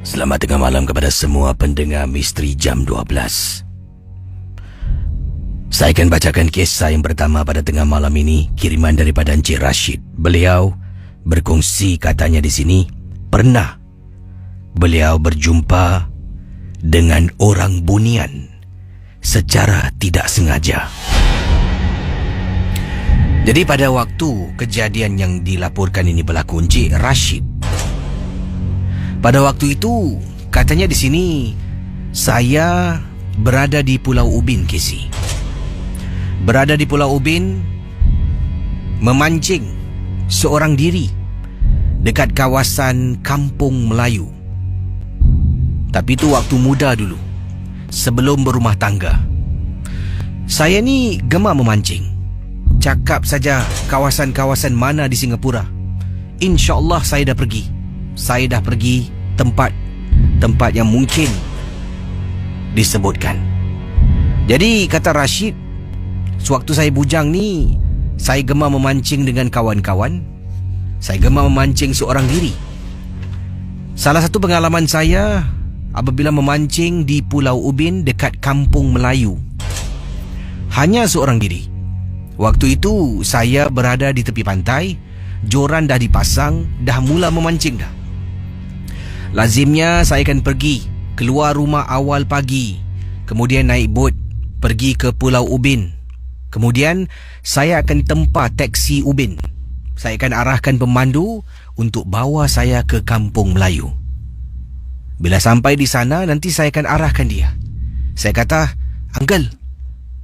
Selamat tengah malam kepada semua pendengar Misteri Jam 12. Saya akan bacakan kisah yang pertama pada tengah malam ini, kiriman daripada Encik Rashid. Beliau berkongsi, katanya di sini, pernah beliau berjumpa dengan orang bunian secara tidak sengaja. Jadi pada waktu kejadian yang dilaporkan ini berlaku, Encik Rashid, pada waktu itu, katanya di sini, saya berada di Pulau Ubin, Casey. Berada di Pulau Ubin, memancing seorang diri dekat kawasan Kampung Melayu. Tapi itu waktu muda dulu, sebelum berumah tangga. Saya ni gemar memancing. Cakap saja kawasan-kawasan mana di Singapura, InsyaAllah saya dah pergi. Saya dah pergi tempat yang mungkin disebutkan. Jadi kata Rashid, sewaktu saya bujang ni, saya gemar memancing dengan kawan-kawan. Saya gemar memancing seorang diri. Salah satu pengalaman saya apabila memancing di Pulau Ubin dekat Kampung Melayu, hanya seorang diri. Waktu itu saya berada di tepi pantai, joran dah dipasang, dah mula memancing dah. Lazimnya saya akan pergi keluar rumah awal pagi, kemudian naik bot pergi ke Pulau Ubin. Kemudian saya akan tempah teksi Ubin. Saya akan arahkan pemandu untuk bawa saya ke Kampung Melayu. Bila sampai di sana, nanti saya akan arahkan dia. Saya kata, "Uncle,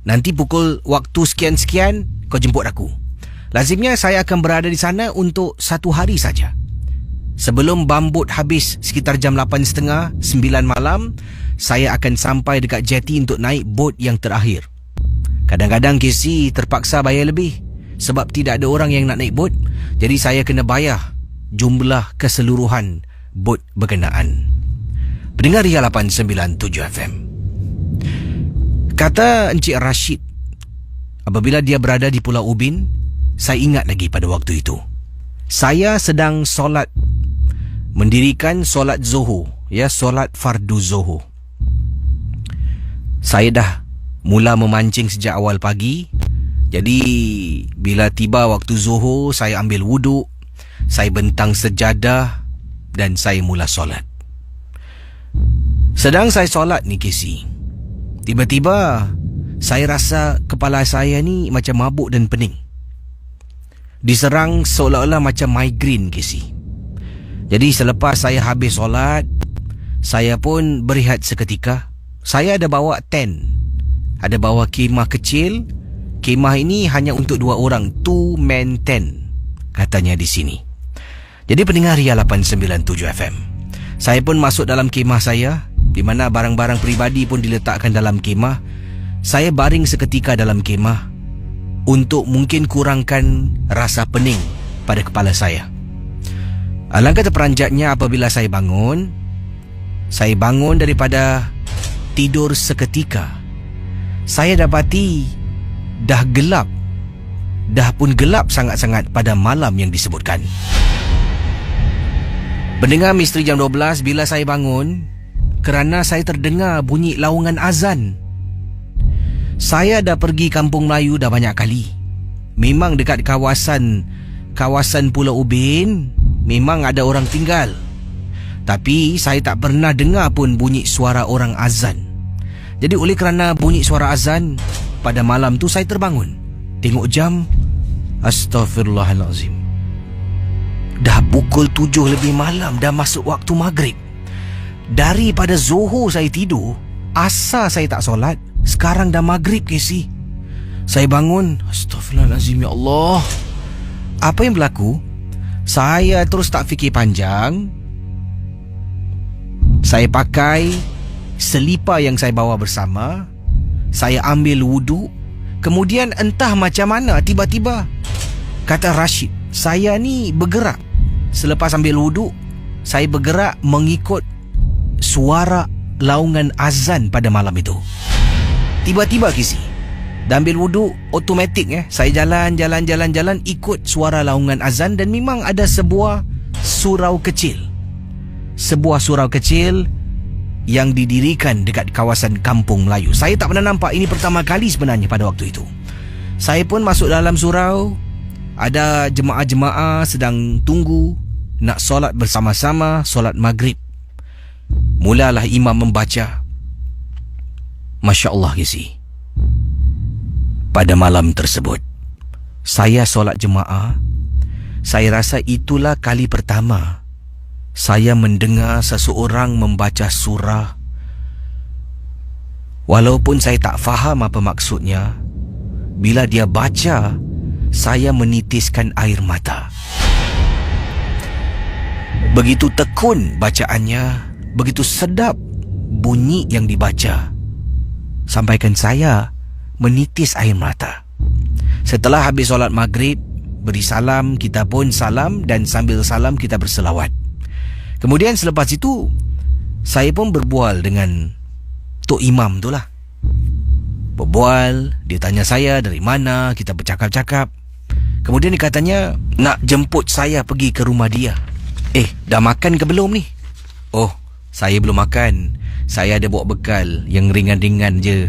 nanti pukul waktu sekian-sekian kau jemput aku." Lazimnya saya akan berada di sana untuk 1 hari saja. Sebelum bambut habis sekitar jam 8.30, 9 malam, saya akan sampai dekat jeti untuk naik bot yang terakhir. Kadang-kadang Casey terpaksa bayar lebih sebab tidak ada orang yang nak naik bot. Jadi saya kena bayar jumlah keseluruhan bot berkenaan. Pendengar Ria 897 FM. Kata Encik Rashid, apabila dia berada di Pulau Ubin, saya ingat lagi pada waktu itu, saya sedang solat, mendirikan solat Zuhur, solat fardu Zuhur. Saya dah mula memancing sejak awal pagi. Jadi bila tiba waktu Zuhur, saya ambil wuduk, saya bentang sejadah dan saya mula solat. Sedang saya solat ni, Casey, tiba-tiba saya rasa kepala saya ni macam mabuk dan pening. Diserang seolah-olah macam migraine, Casey. Jadi selepas saya habis solat, saya pun berehat seketika. Saya ada bawa tent, ada bawa kemah kecil. Kemah ini hanya untuk 2 orang, 2-man tent, katanya di sini. Jadi pendengar Ria 897 FM, saya pun masuk dalam kemah saya, di mana barang-barang peribadi pun diletakkan dalam kemah. Saya baring seketika dalam kemah untuk mungkin kurangkan rasa pening pada kepala saya. Alangkah terperanjatnya apabila saya bangun daripada tidur seketika. Saya dapati dah gelap, dah pun gelap sangat-sangat pada malam yang disebutkan. Pendengar Misteri Jam 12, bila saya bangun, kerana saya terdengar bunyi laungan azan. Saya dah pergi Kampung Melayu dah banyak kali. Memang dekat kawasan Pulau Ubin memang ada orang tinggal. Tapi saya tak pernah dengar pun bunyi suara orang azan. Jadi oleh kerana bunyi suara azan, pada malam tu saya terbangun. Tengok jam, Astaghfirullahalazim, dah pukul 7 lebih malam, dah masuk waktu maghrib. Daripada Zuhur saya tidur, asar saya tak solat, sekarang dah maghrib, Casey. Saya bangun, Astaghfirullahalazim, ya Allah, apa yang berlaku? Saya terus tak fikir panjang. Saya pakai selipar yang saya bawa bersama. Saya ambil wuduk. Kemudian entah macam mana, tiba-tiba kata Rashid, saya ni bergerak. Selepas ambil wuduk, saya bergerak mengikut suara laungan azan pada malam itu. Tiba-tiba, Casey, dah ambil wuduk, automatik saya jalan ikut suara laungan azan. Dan memang ada sebuah surau kecil. sebuah surau kecil yang didirikan dekat kawasan Kampung Melayu. Saya tak pernah nampak, ini pertama kali sebenarnya pada waktu itu. Saya pun masuk dalam surau. Ada jemaah-jemaah sedang tunggu nak solat bersama-sama, solat maghrib. Mulalah imam membaca. Masya Allah, Kisi. Pada malam tersebut, saya solat jemaah. Saya rasa itulah kali pertama saya mendengar seseorang membaca surah. Walaupun saya tak faham apa maksudnya, bila dia baca, saya menitiskan air mata. Begitu tekun bacaannya, begitu sedap bunyi yang dibaca, sampaikan saya menitis air mata. Setelah habis solat maghrib, beri salam, kita pun salam, dan sambil salam kita berselawat. Kemudian selepas itu, saya pun berbual dengan Tok Imam tu lah. Berbual, dia tanya saya dari mana, kita bercakap-cakap. Kemudian dia katanya nak jemput saya pergi ke rumah dia. Dah makan ke belum ni? Oh, saya belum makan. Saya ada bawa bekal yang ringan-ringan je.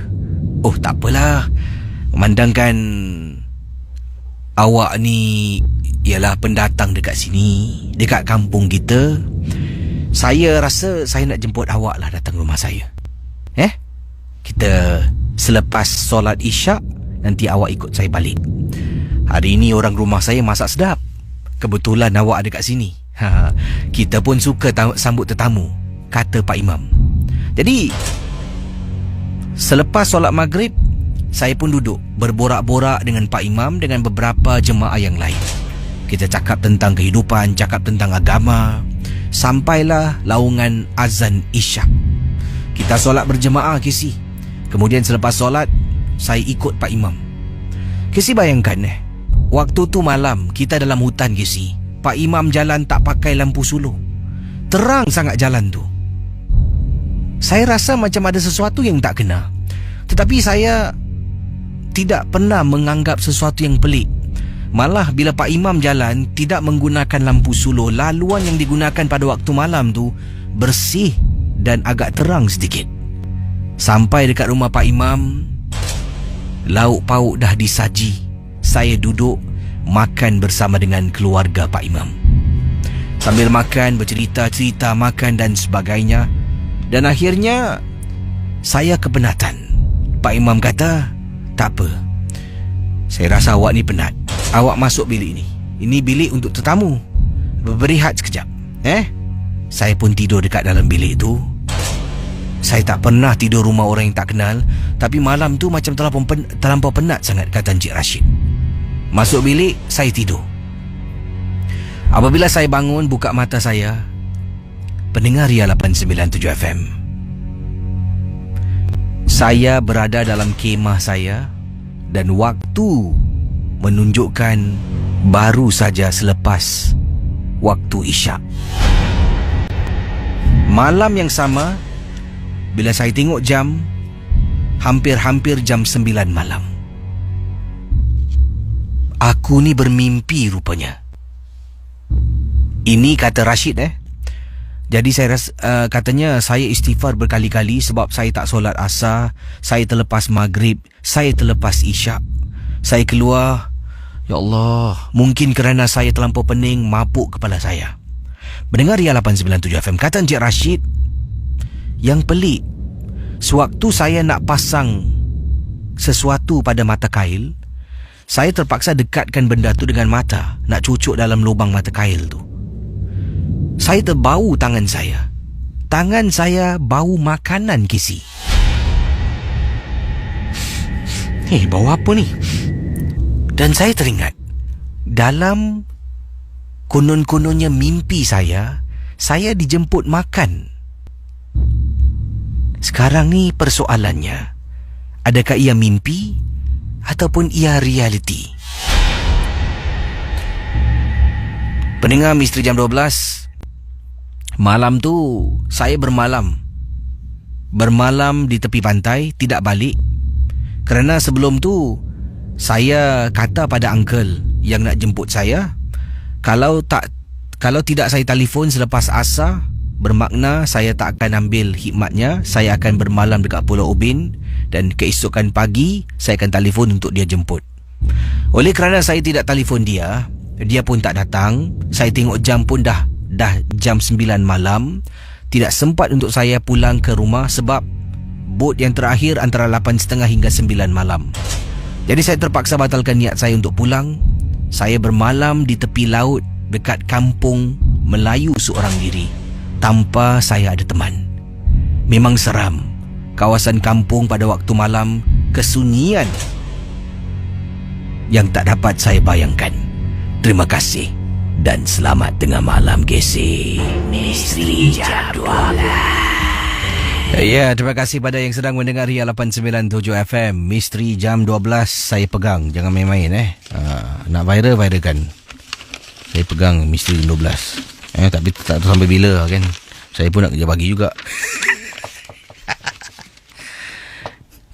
Oh, tak apalah. Memandangkan awak ni ialah pendatang dekat sini, dekat kampung kita, saya rasa saya nak jemput awak lah datang rumah saya. Kita selepas solat isyak, nanti awak ikut saya balik. Hari ini orang rumah saya masak sedap. Kebetulan awak ada kat sini. Kita pun suka sambut tetamu, kata Pak Imam. Jadi selepas solat maghrib, saya pun duduk berborak-borak dengan Pak Imam, dengan beberapa jemaah yang lain. Kita cakap tentang kehidupan, cakap tentang agama. Sampailah laungan azan isyak. Kita solat berjemaah, Kisi. Kemudian selepas solat, saya ikut Pak Imam. Kisi bayangkan waktu tu malam, kita dalam hutan, Kisi. Pak Imam jalan tak pakai lampu suluh. Terang sangat jalan tu. Saya rasa macam ada sesuatu yang tak kena. Tetapi saya tidak pernah menganggap sesuatu yang pelik. Malah bila Pak Imam jalan tidak menggunakan lampu suluh, laluan yang digunakan pada waktu malam tu bersih dan agak terang sedikit. Sampai dekat rumah Pak Imam, lauk pauk dah disaji. Saya duduk makan bersama dengan keluarga Pak Imam. Sambil makan, bercerita-cerita, makan dan sebagainya. Dan akhirnya saya kepenatan. Pak Imam kata, tak apa, saya rasa awak ni penat. Awak masuk bilik ni. Ini bilik untuk tetamu. Berehat sekejap. Saya pun tidur dekat dalam bilik tu. Saya tak pernah tidur rumah orang yang tak kenal. Tapi malam tu macam terlampau penat sangat, kata Encik Rashid. Masuk bilik, saya tidur. Apabila saya bangun, buka mata saya, pendengar Ria 897 FM. Saya berada dalam kemah saya dan waktu menunjukkan baru saja selepas waktu isyak. Malam yang sama, bila saya tengok jam, hampir-hampir jam 9 malam. Aku ni bermimpi rupanya. Ini kata Rashid. Jadi saya katanya saya istighfar berkali-kali sebab saya tak solat asar, saya terlepas maghrib, saya terlepas isyak. Saya keluar, ya Allah, mungkin kerana saya terlampau pening, mabuk kepala saya. Mendengar Ria 897 FM, kata Encik Rashid, yang pelik, sewaktu saya nak pasang sesuatu pada mata kail, saya terpaksa dekatkan benda tu dengan mata, nak cucuk dalam lubang mata kail tu. Saya terbau tangan saya. Tangan saya bau makanan, Kisi. Bau apa ni? Dan saya teringat, dalam konon-kononnya mimpi saya dijemput makan. Sekarang ni persoalannya, adakah ia mimpi ataupun ia realiti? Pendengar Misteri Jam 12, malam tu saya bermalam di tepi pantai, tidak balik. Kerana sebelum tu saya kata pada uncle yang nak jemput saya, kalau tidak saya telefon selepas asar, bermakna saya tak akan ambil khidmatnya. Saya akan bermalam dekat Pulau Ubin dan keesokan pagi saya akan telefon untuk dia jemput. Oleh kerana saya tidak telefon dia, dia pun tak datang. Saya tengok jam pun dah jam 9 malam. Tidak sempat untuk saya pulang ke rumah sebab bot yang terakhir antara 8.30 hingga 9 malam. Jadi saya terpaksa batalkan niat saya untuk pulang. Saya bermalam di tepi laut dekat kampung Melayu seorang diri tanpa saya ada teman. Memang seram. Kawasan kampung pada waktu malam, kesunyian yang tak dapat saya bayangkan. Terima kasih dan selamat tengah malam, Casey. Misteri Jam 12. Ya, terima kasih pada yang sedang mendengar Ria 897 FM. Misteri Jam 12 saya pegang. Jangan main-main nak viralkan. Saya pegang Misteri Jam 12. Tapi tak tahu sampai bila kan. Saya pun nak kerja pagi juga.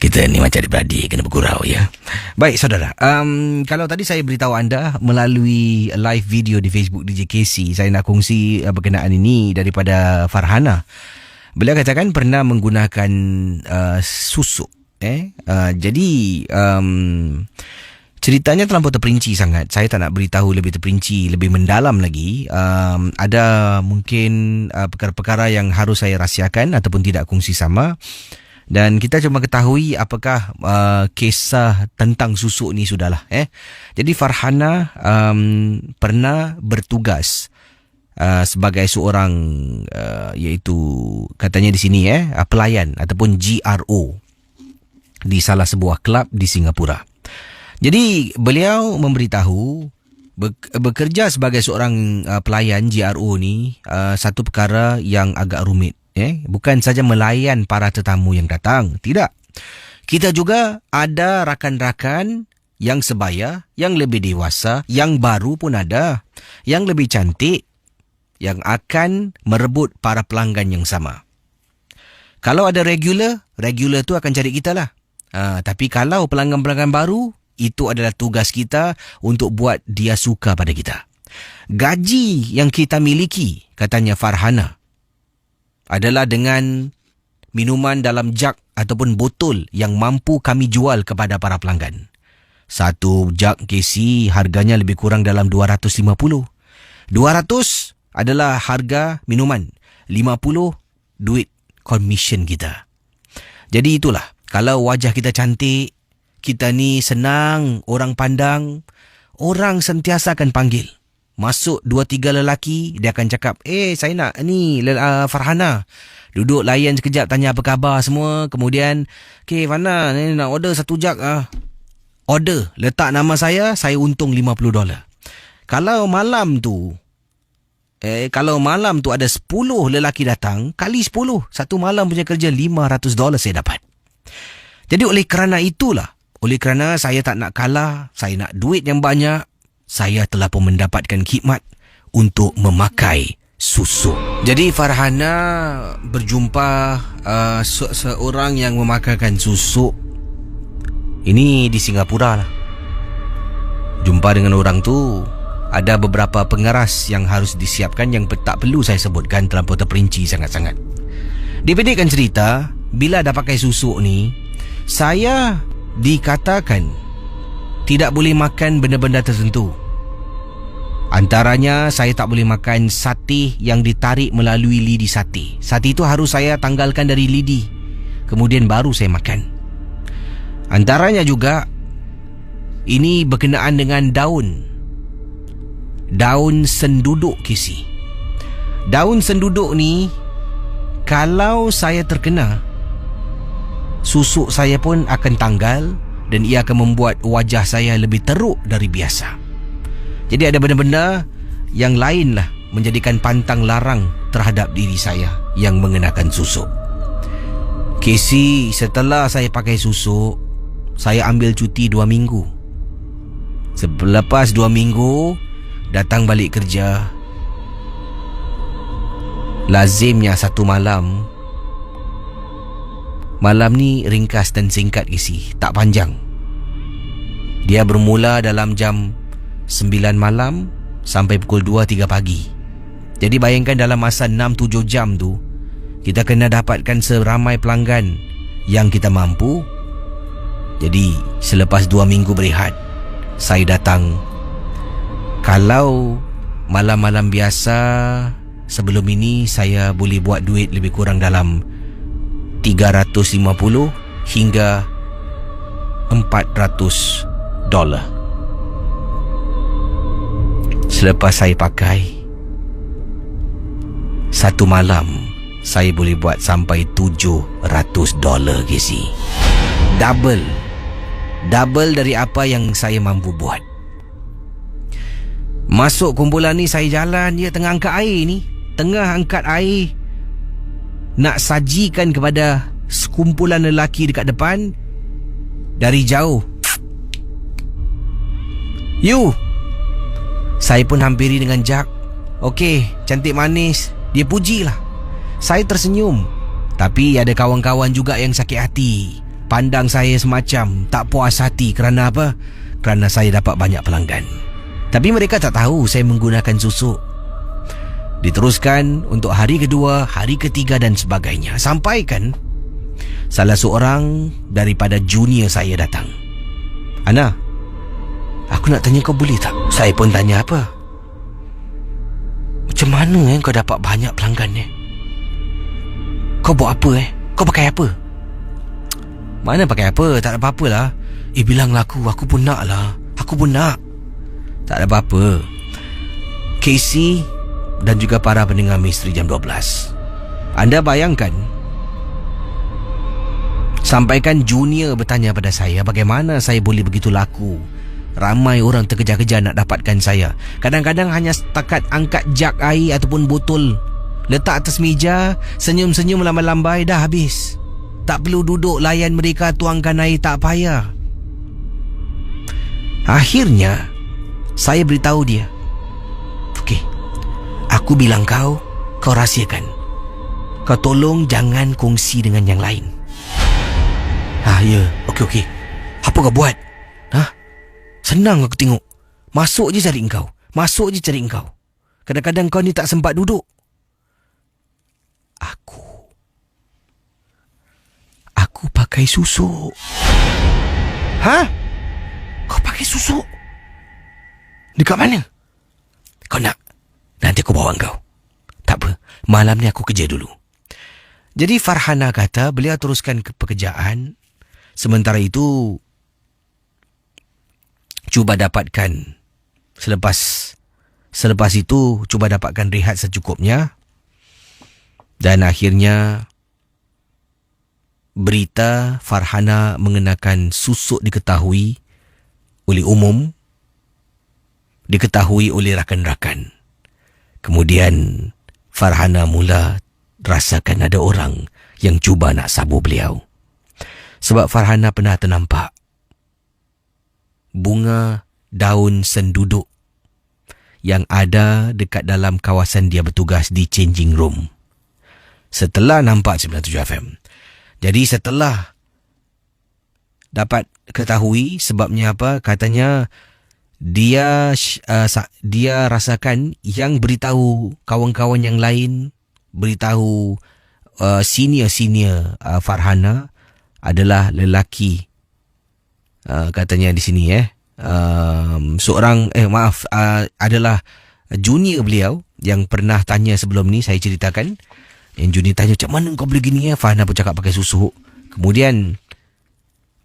Kita ni macam adik-beradik, kena bergurau ya. Baik saudara, kalau tadi saya beritahu anda melalui live video di Facebook DJ Casey, saya nak kongsi berkenaan ini daripada Farhana. Beliau katakan pernah menggunakan susuk. Jadi ceritanya terlampau terperinci sangat. Saya tak nak beritahu lebih terperinci, lebih mendalam lagi. Ada mungkin perkara-perkara yang harus saya rahsiakan ataupun tidak kongsi sama. Dan kita cuma ketahui apakah kisah tentang susuk ni sudahlah. Jadi Farhana pernah bertugas sebagai seorang iaitu katanya di sini pelayan ataupun GRO di salah sebuah kelab di Singapura. Jadi beliau memberitahu bekerja sebagai seorang pelayan GRO ni satu perkara yang agak rumit. Bukan saja melayan para tetamu yang datang. Tidak. Kita juga ada rakan-rakan yang sebaya, yang lebih dewasa, yang baru pun ada, yang lebih cantik, yang akan merebut para pelanggan yang sama. Kalau ada regular tu akan cari kita lah. Tapi kalau pelanggan-pelanggan baru, itu adalah tugas kita untuk buat dia suka pada kita. Gaji yang kita miliki, katanya Farhana, adalah dengan minuman dalam jug ataupun botol yang mampu kami jual kepada para pelanggan. Satu jug KC harganya lebih kurang dalam 250. 200 adalah harga minuman. 50 duit commission kita. Jadi itulah, kalau wajah kita cantik, kita ni senang orang pandang, orang sentiasa akan panggil. Masuk 2-3 lelaki, dia akan cakap, saya nak ni Farhana. Duduk layan sekejap, tanya apa khabar semua. Kemudian, Farhana ni nak order satu jug. Order, letak nama saya untung $50. Kalau malam tu ada 10 lelaki datang, kali 10, satu malam punya kerja $500 saya dapat. Jadi oleh kerana saya tak nak kalah, saya nak duit yang banyak, saya telah pun mendapatkan khidmat untuk memakai susuk. Jadi Farhana berjumpa seorang yang memakaikan susuk. Ini di Singapura lah. Jumpa dengan orang tu, ada beberapa pengeras yang harus disiapkan yang tak perlu saya sebutkan, terlampau terperinci sangat-sangat. Dipendekkan cerita, bila dah pakai susuk ni, saya dikatakan tidak boleh makan benda-benda tertentu. Antaranya, saya tak boleh makan sate yang ditarik melalui lidi sate. Sate itu harus saya tanggalkan dari lidi, kemudian baru saya makan. Antaranya juga, ini berkenaan dengan daun senduduk kisi. Daun senduduk ni, kalau saya terkena, susuk saya pun akan tanggal dan ia akan membuat wajah saya lebih teruk dari biasa. Jadi ada benda-benda yang lain lah menjadikan pantang larang terhadap diri saya yang mengenakan susuk. Casey, setelah saya pakai susuk, saya ambil cuti 2 minggu. Selepas 2 minggu, datang balik kerja. Lazimnya satu malam. Malam ni ringkas dan singkat Casey, tak panjang. Dia bermula dalam jam 9 malam sampai pukul 2-3 pagi. Jadi bayangkan dalam masa 6-7 jam tu, kita kena dapatkan seramai pelanggan yang kita mampu. Jadi selepas 2 minggu berehat, saya datang. Kalau malam-malam biasa sebelum ini, saya boleh buat duit lebih kurang dalam 350 hingga $400. Selepas saya pakai, satu malam saya boleh buat sampai $700, Casey. Double dari apa yang saya mampu buat. Masuk kumpulan ni, saya jalan je tengah angkat air ni. Tengah angkat air, nak sajikan kepada sekumpulan lelaki dekat depan. Dari jauh, "You!" Saya pun hampiri dengan jak. "Okey, cantik manis." Dia pujilah. Saya tersenyum. Tapi ada kawan-kawan juga yang sakit hati. Pandang saya semacam tak puas hati. Kerana apa? Kerana saya dapat banyak pelanggan. Tapi mereka tak tahu saya menggunakan susuk. Diteruskan untuk hari kedua, hari ketiga dan sebagainya. Sampaikan salah seorang daripada junior saya datang. "Ana, aku nak tanya, kau boleh tak?" Saya pun tanya, "Apa?" "Macam mana kau dapat banyak pelanggan ni? Kau buat apa Kau pakai apa?" "Mana pakai apa? Tak ada apa-apa lah." Bilanglah aku pun nak lah. Aku pun nak." "Tak ada apa-apa." Casey dan juga para pendengar Misteri Jam 12, anda bayangkan, sampaikan junior bertanya pada saya bagaimana saya boleh begitu laku. Ramai orang terkejar-kejar nak dapatkan saya. Kadang-kadang hanya setakat angkat jak air ataupun botol, letak atas meja, senyum-senyum lambai-lambai, dah habis. Tak perlu duduk layan mereka tuangkan air, tak payah. Akhirnya saya beritahu dia, "Okey, aku bilang kau rahsiakan. Kau tolong jangan kongsi dengan yang lain." Ya, okey. Apa kau buat? Senang aku tengok. Masuk je cari engkau. Kadang-kadang kau ni tak sempat duduk. Aku pakai susuk." Kau pakai susuk? Dekat mana? Kau nak? Nanti aku bawa kau. Tak apa, malam ni aku kerja dulu. Jadi Farhana kata beliau teruskan ke pekerjaan. Sementara itu, cuba dapatkan Selepas itu cuba dapatkan rehat secukupnya. Dan akhirnya berita Farhana mengenakan susuk diketahui oleh umum, diketahui oleh rakan-rakan. Kemudian Farhana mula rasakan ada orang yang cuba nak sabu beliau. Sebab Farhana pernah ternampak bunga daun senduduk yang ada dekat dalam kawasan dia bertugas di changing room. Setelah nampak 97 FM. Jadi setelah dapat ketahui sebabnya apa, katanya dia rasakan yang beritahu kawan-kawan yang lain, beritahu senior Farhana adalah lelaki, katanya di sini adalah junior beliau yang pernah tanya sebelum ni. Saya ceritakan, yang junior tanya, "Macam mana kau boleh gini?" Farhana pun cakap pakai susuk. Kemudian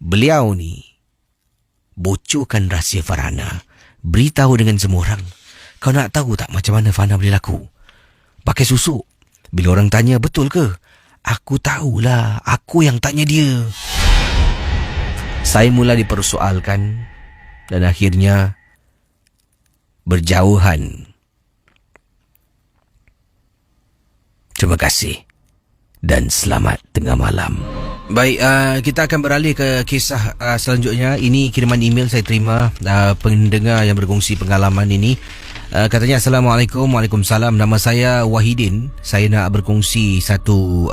beliau ni bocorkan rahsia Farhana, beritahu dengan semua orang, "Kau nak tahu tak macam mana Farhana boleh laku? Pakai susuk." Bila orang tanya, "Betul ke?" "Aku tahulah, aku yang tanya dia." Saya mula dipersoalkan dan akhirnya berjauhan. Terima kasih dan selamat tengah malam. Baik, kita akan beralih ke kisah selanjutnya. Ini kiriman email saya terima, pendengar yang berkongsi pengalaman ini. Katanya, "Assalamualaikum." "Waalaikumsalam. Nama saya Wahidin. Saya nak berkongsi satu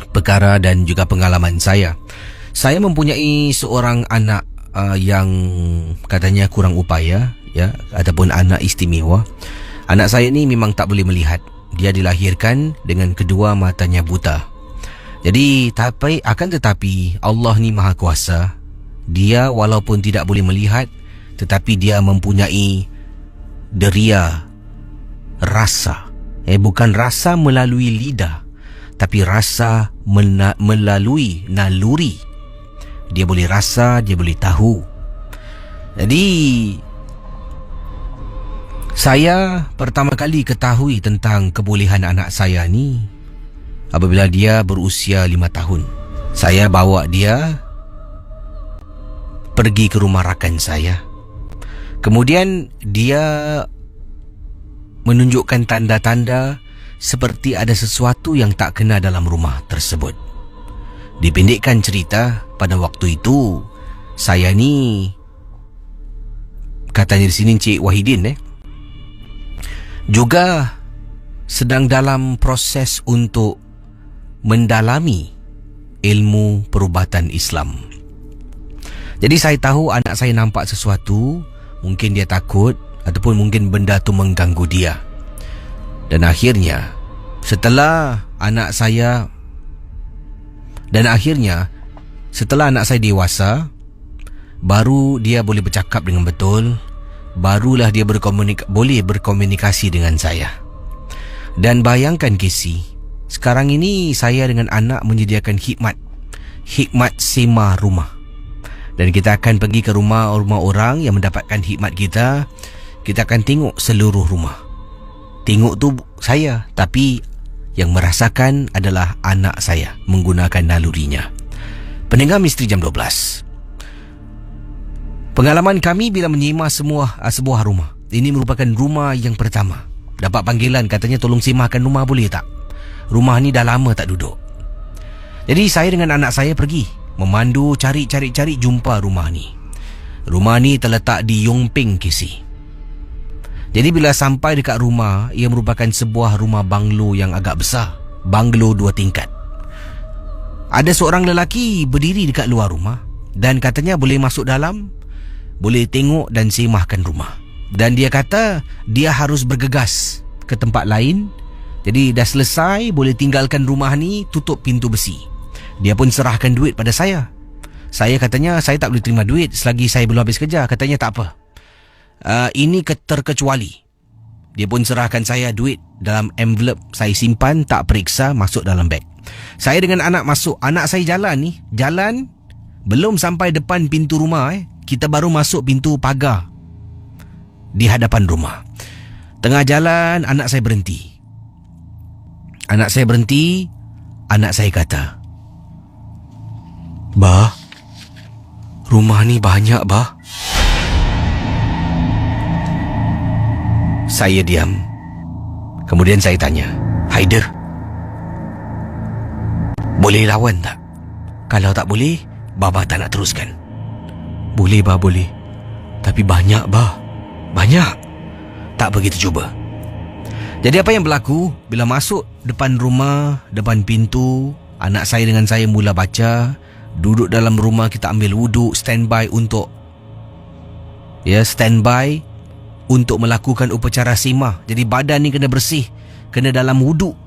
perkara dan juga pengalaman saya. Saya mempunyai seorang anak yang katanya kurang upaya, ya, ataupun anak istimewa. Anak saya ni memang tak boleh melihat. Dia dilahirkan dengan kedua matanya buta. Jadi akan tetapi Allah ni maha kuasa. Dia walaupun tidak boleh melihat, tetapi dia mempunyai deria, rasa. Bukan rasa melalui lidah, tapi rasa melalui naluri. Dia boleh rasa, dia boleh tahu. Jadi saya pertama kali ketahui tentang kebolehan anak saya ni apabila dia berusia 5 tahun. Saya bawa dia pergi ke rumah rakan saya. Kemudian dia menunjukkan tanda-tanda seperti ada sesuatu yang tak kena dalam rumah tersebut. Dipendekkan cerita, pada waktu itu saya ni, katanya di sini Encik Wahidin juga sedang dalam proses untuk mendalami ilmu perubatan Islam. Jadi saya tahu anak saya nampak sesuatu, mungkin dia takut ataupun mungkin benda tu mengganggu dia. Dan akhirnya setelah anak saya dewasa, baru dia boleh bercakap dengan betul, barulah dia boleh berkomunikasi dengan saya. Dan bayangkan Casey, sekarang ini saya dengan anak menyediakan hikmat sema rumah. Dan kita akan pergi ke rumah-rumah orang yang mendapatkan hikmat kita. Kita akan tengok seluruh rumah. Tengok tu saya, tapi yang merasakan adalah anak saya menggunakan nalurinya. Pendengar Misteri Jam 12, pengalaman kami bila menyemah sebuah rumah. Ini merupakan rumah yang pertama. Dapat panggilan katanya tolong semahkan rumah, boleh tak? Rumah ni dah lama tak duduk. Jadi saya dengan anak saya pergi memandu, cari jumpa rumah ni. Rumah ni terletak di Yongping, Casey. Jadi bila sampai dekat rumah, ia merupakan sebuah rumah banglo yang agak besar. Banglo 2 tingkat. Ada seorang lelaki berdiri dekat luar rumah dan katanya boleh masuk dalam, boleh tengok dan semahkan rumah. Dan dia kata dia harus bergegas ke tempat lain. Jadi dah selesai, boleh tinggalkan rumah ni, tutup pintu besi. Dia pun serahkan duit pada saya. Saya katanya saya tak boleh terima duit selagi saya belum habis kerja. Katanya tak apa, ini terkecuali. Dia pun serahkan saya duit dalam envelope. Saya simpan, tak periksa, masuk dalam beg. Saya dengan anak masuk. Anak saya jalan belum sampai depan pintu rumah, kita baru masuk pintu pagar di hadapan rumah. Tengah jalan, anak saya berhenti. Anak saya kata, "Bah, rumah ni banyak, bah." Saya diam. Kemudian saya tanya, "Haider, boleh lawan tak? Kalau tak boleh, Baba tak nak teruskan." "Boleh, bah, boleh. Tapi banyak, bah. Banyak. Tak begitu cuba." Jadi apa yang berlaku? Bila masuk depan rumah, depan pintu, anak saya dengan saya mula baca. Duduk dalam rumah, kita ambil wuduk, standby untuk melakukan upacara semah. Jadi badan ni kena bersih, kena dalam wuduk.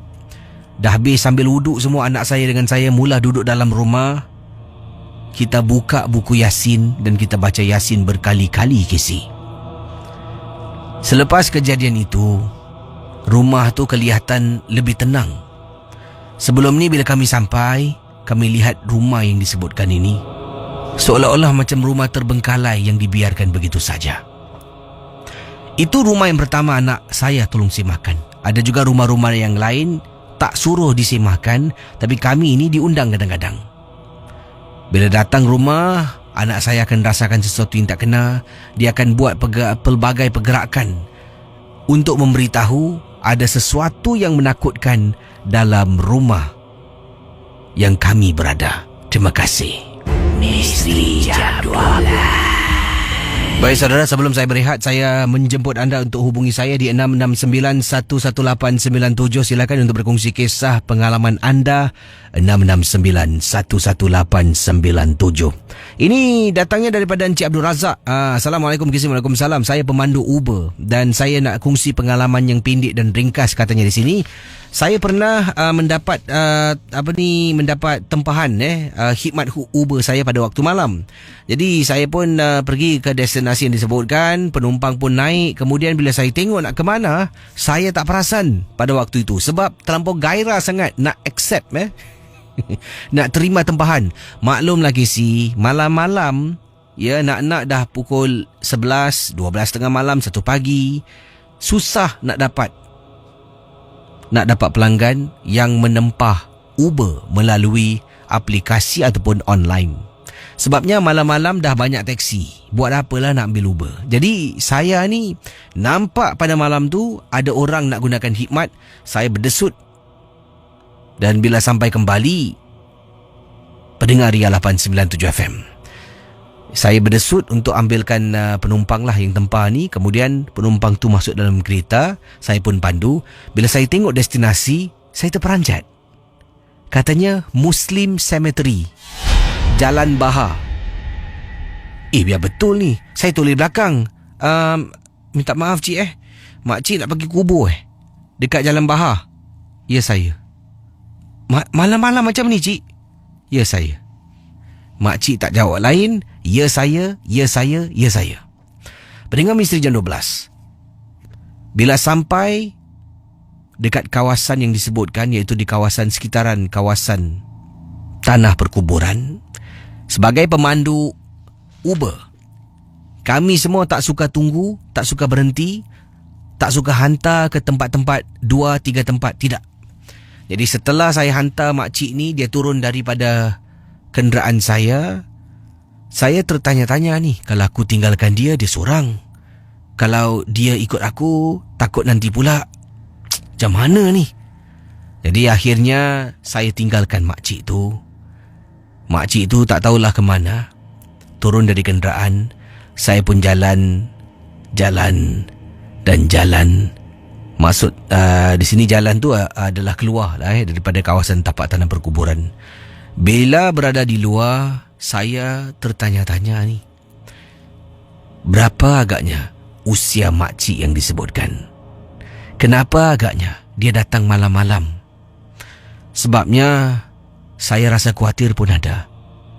Dah habis sambil wuduk semua, anak saya dengan saya mula duduk dalam rumah. Kita buka buku Yasin dan kita baca Yasin berkali-kali, Casey. Selepas kejadian itu, rumah tu kelihatan lebih tenang. Sebelum ni bila kami sampai, kami lihat rumah yang disebutkan ini seolah-olah macam rumah terbengkalai yang dibiarkan begitu saja. Itu rumah yang pertama anak saya tolong semahkan. Ada juga rumah-rumah yang lain tak suruh disemahkan, tapi kami ini diundang kadang-kadang. Bila datang rumah, anak saya akan rasakan sesuatu yang tak kena. Dia akan buat pelbagai pergerakan untuk memberitahu ada sesuatu yang menakutkan dalam rumah yang kami berada. Terima kasih. Misteri Jam 12. Baik saudara, sebelum saya berehat, saya menjemput anda untuk hubungi saya di 669-11897. Silakan untuk berkongsi kisah pengalaman anda. 669-11897. Ini datangnya daripada Encik Abdul Razak. Assalamualaikum, Waalaikumsalam. Saya pemandu Uber dan saya nak kongsi pengalaman yang pendek dan ringkas katanya di sini. Saya pernah mendapat tempahan khidmat Uber saya pada waktu malam. Jadi saya pun pergi ke destinasi yang disebutkan, penumpang pun naik. Kemudian bila saya tengok nak ke mana, saya tak perasan pada waktu itu sebab terlampau gairah sangat nak accept nak terima tempahan. Maklum lagi malam-malam nak dah pukul 11, 12 tengah malam, 1 pagi. Susah nak dapat pelanggan yang menempah Uber melalui aplikasi ataupun online. Sebabnya malam-malam dah banyak taksi. Buat apalah nak ambil Uber. Jadi saya ni nampak pada malam tu ada orang nak gunakan khidmat. Saya berdesut. Dan bila sampai kembali, pendengar Ria 897 FM, saya berdesut untuk ambilkan penumpang lah yang tempah ni. Kemudian penumpang tu masuk dalam kereta. Saya pun pandu. Bila saya tengok destinasi, saya terperanjat. Katanya Muslim Cemetery, Jalan Bahar. Biar betul ni. Saya tulis belakang. Minta maaf cik makcik nak pergi kubur dekat Jalan Bahar. Ya saya. Malam-malam macam ni cik? Ya saya. Makcik tak jawab lain. Ya saya, ya saya, ya saya. Pendengar Misteri Jam 12. Bila sampai dekat kawasan yang disebutkan, iaitu di kawasan sekitaran kawasan tanah perkuburan, sebagai pemandu Uber, kami semua tak suka tunggu, tak suka berhenti, tak suka hantar ke tempat-tempat 2-3 tempat, tidak. Jadi setelah saya hantar makcik ni, dia turun daripada kenderaan saya tertanya-tanya ni, kalau aku tinggalkan dia seorang. Kalau dia ikut aku, takut nanti pula macam mana ni? Jadi akhirnya saya tinggalkan makcik tu. Makcik tu tak tahulah ke mana. Turun dari kenderaan, saya pun jalan. Maksud di sini jalan tu adalah keluar lah daripada kawasan tapak tanah perkuburan. Bila berada di luar, saya tertanya-tanya ni, berapa agaknya usia makcik yang disebutkan? Kenapa agaknya dia datang malam-malam? Sebabnya saya rasa khawatir pun ada.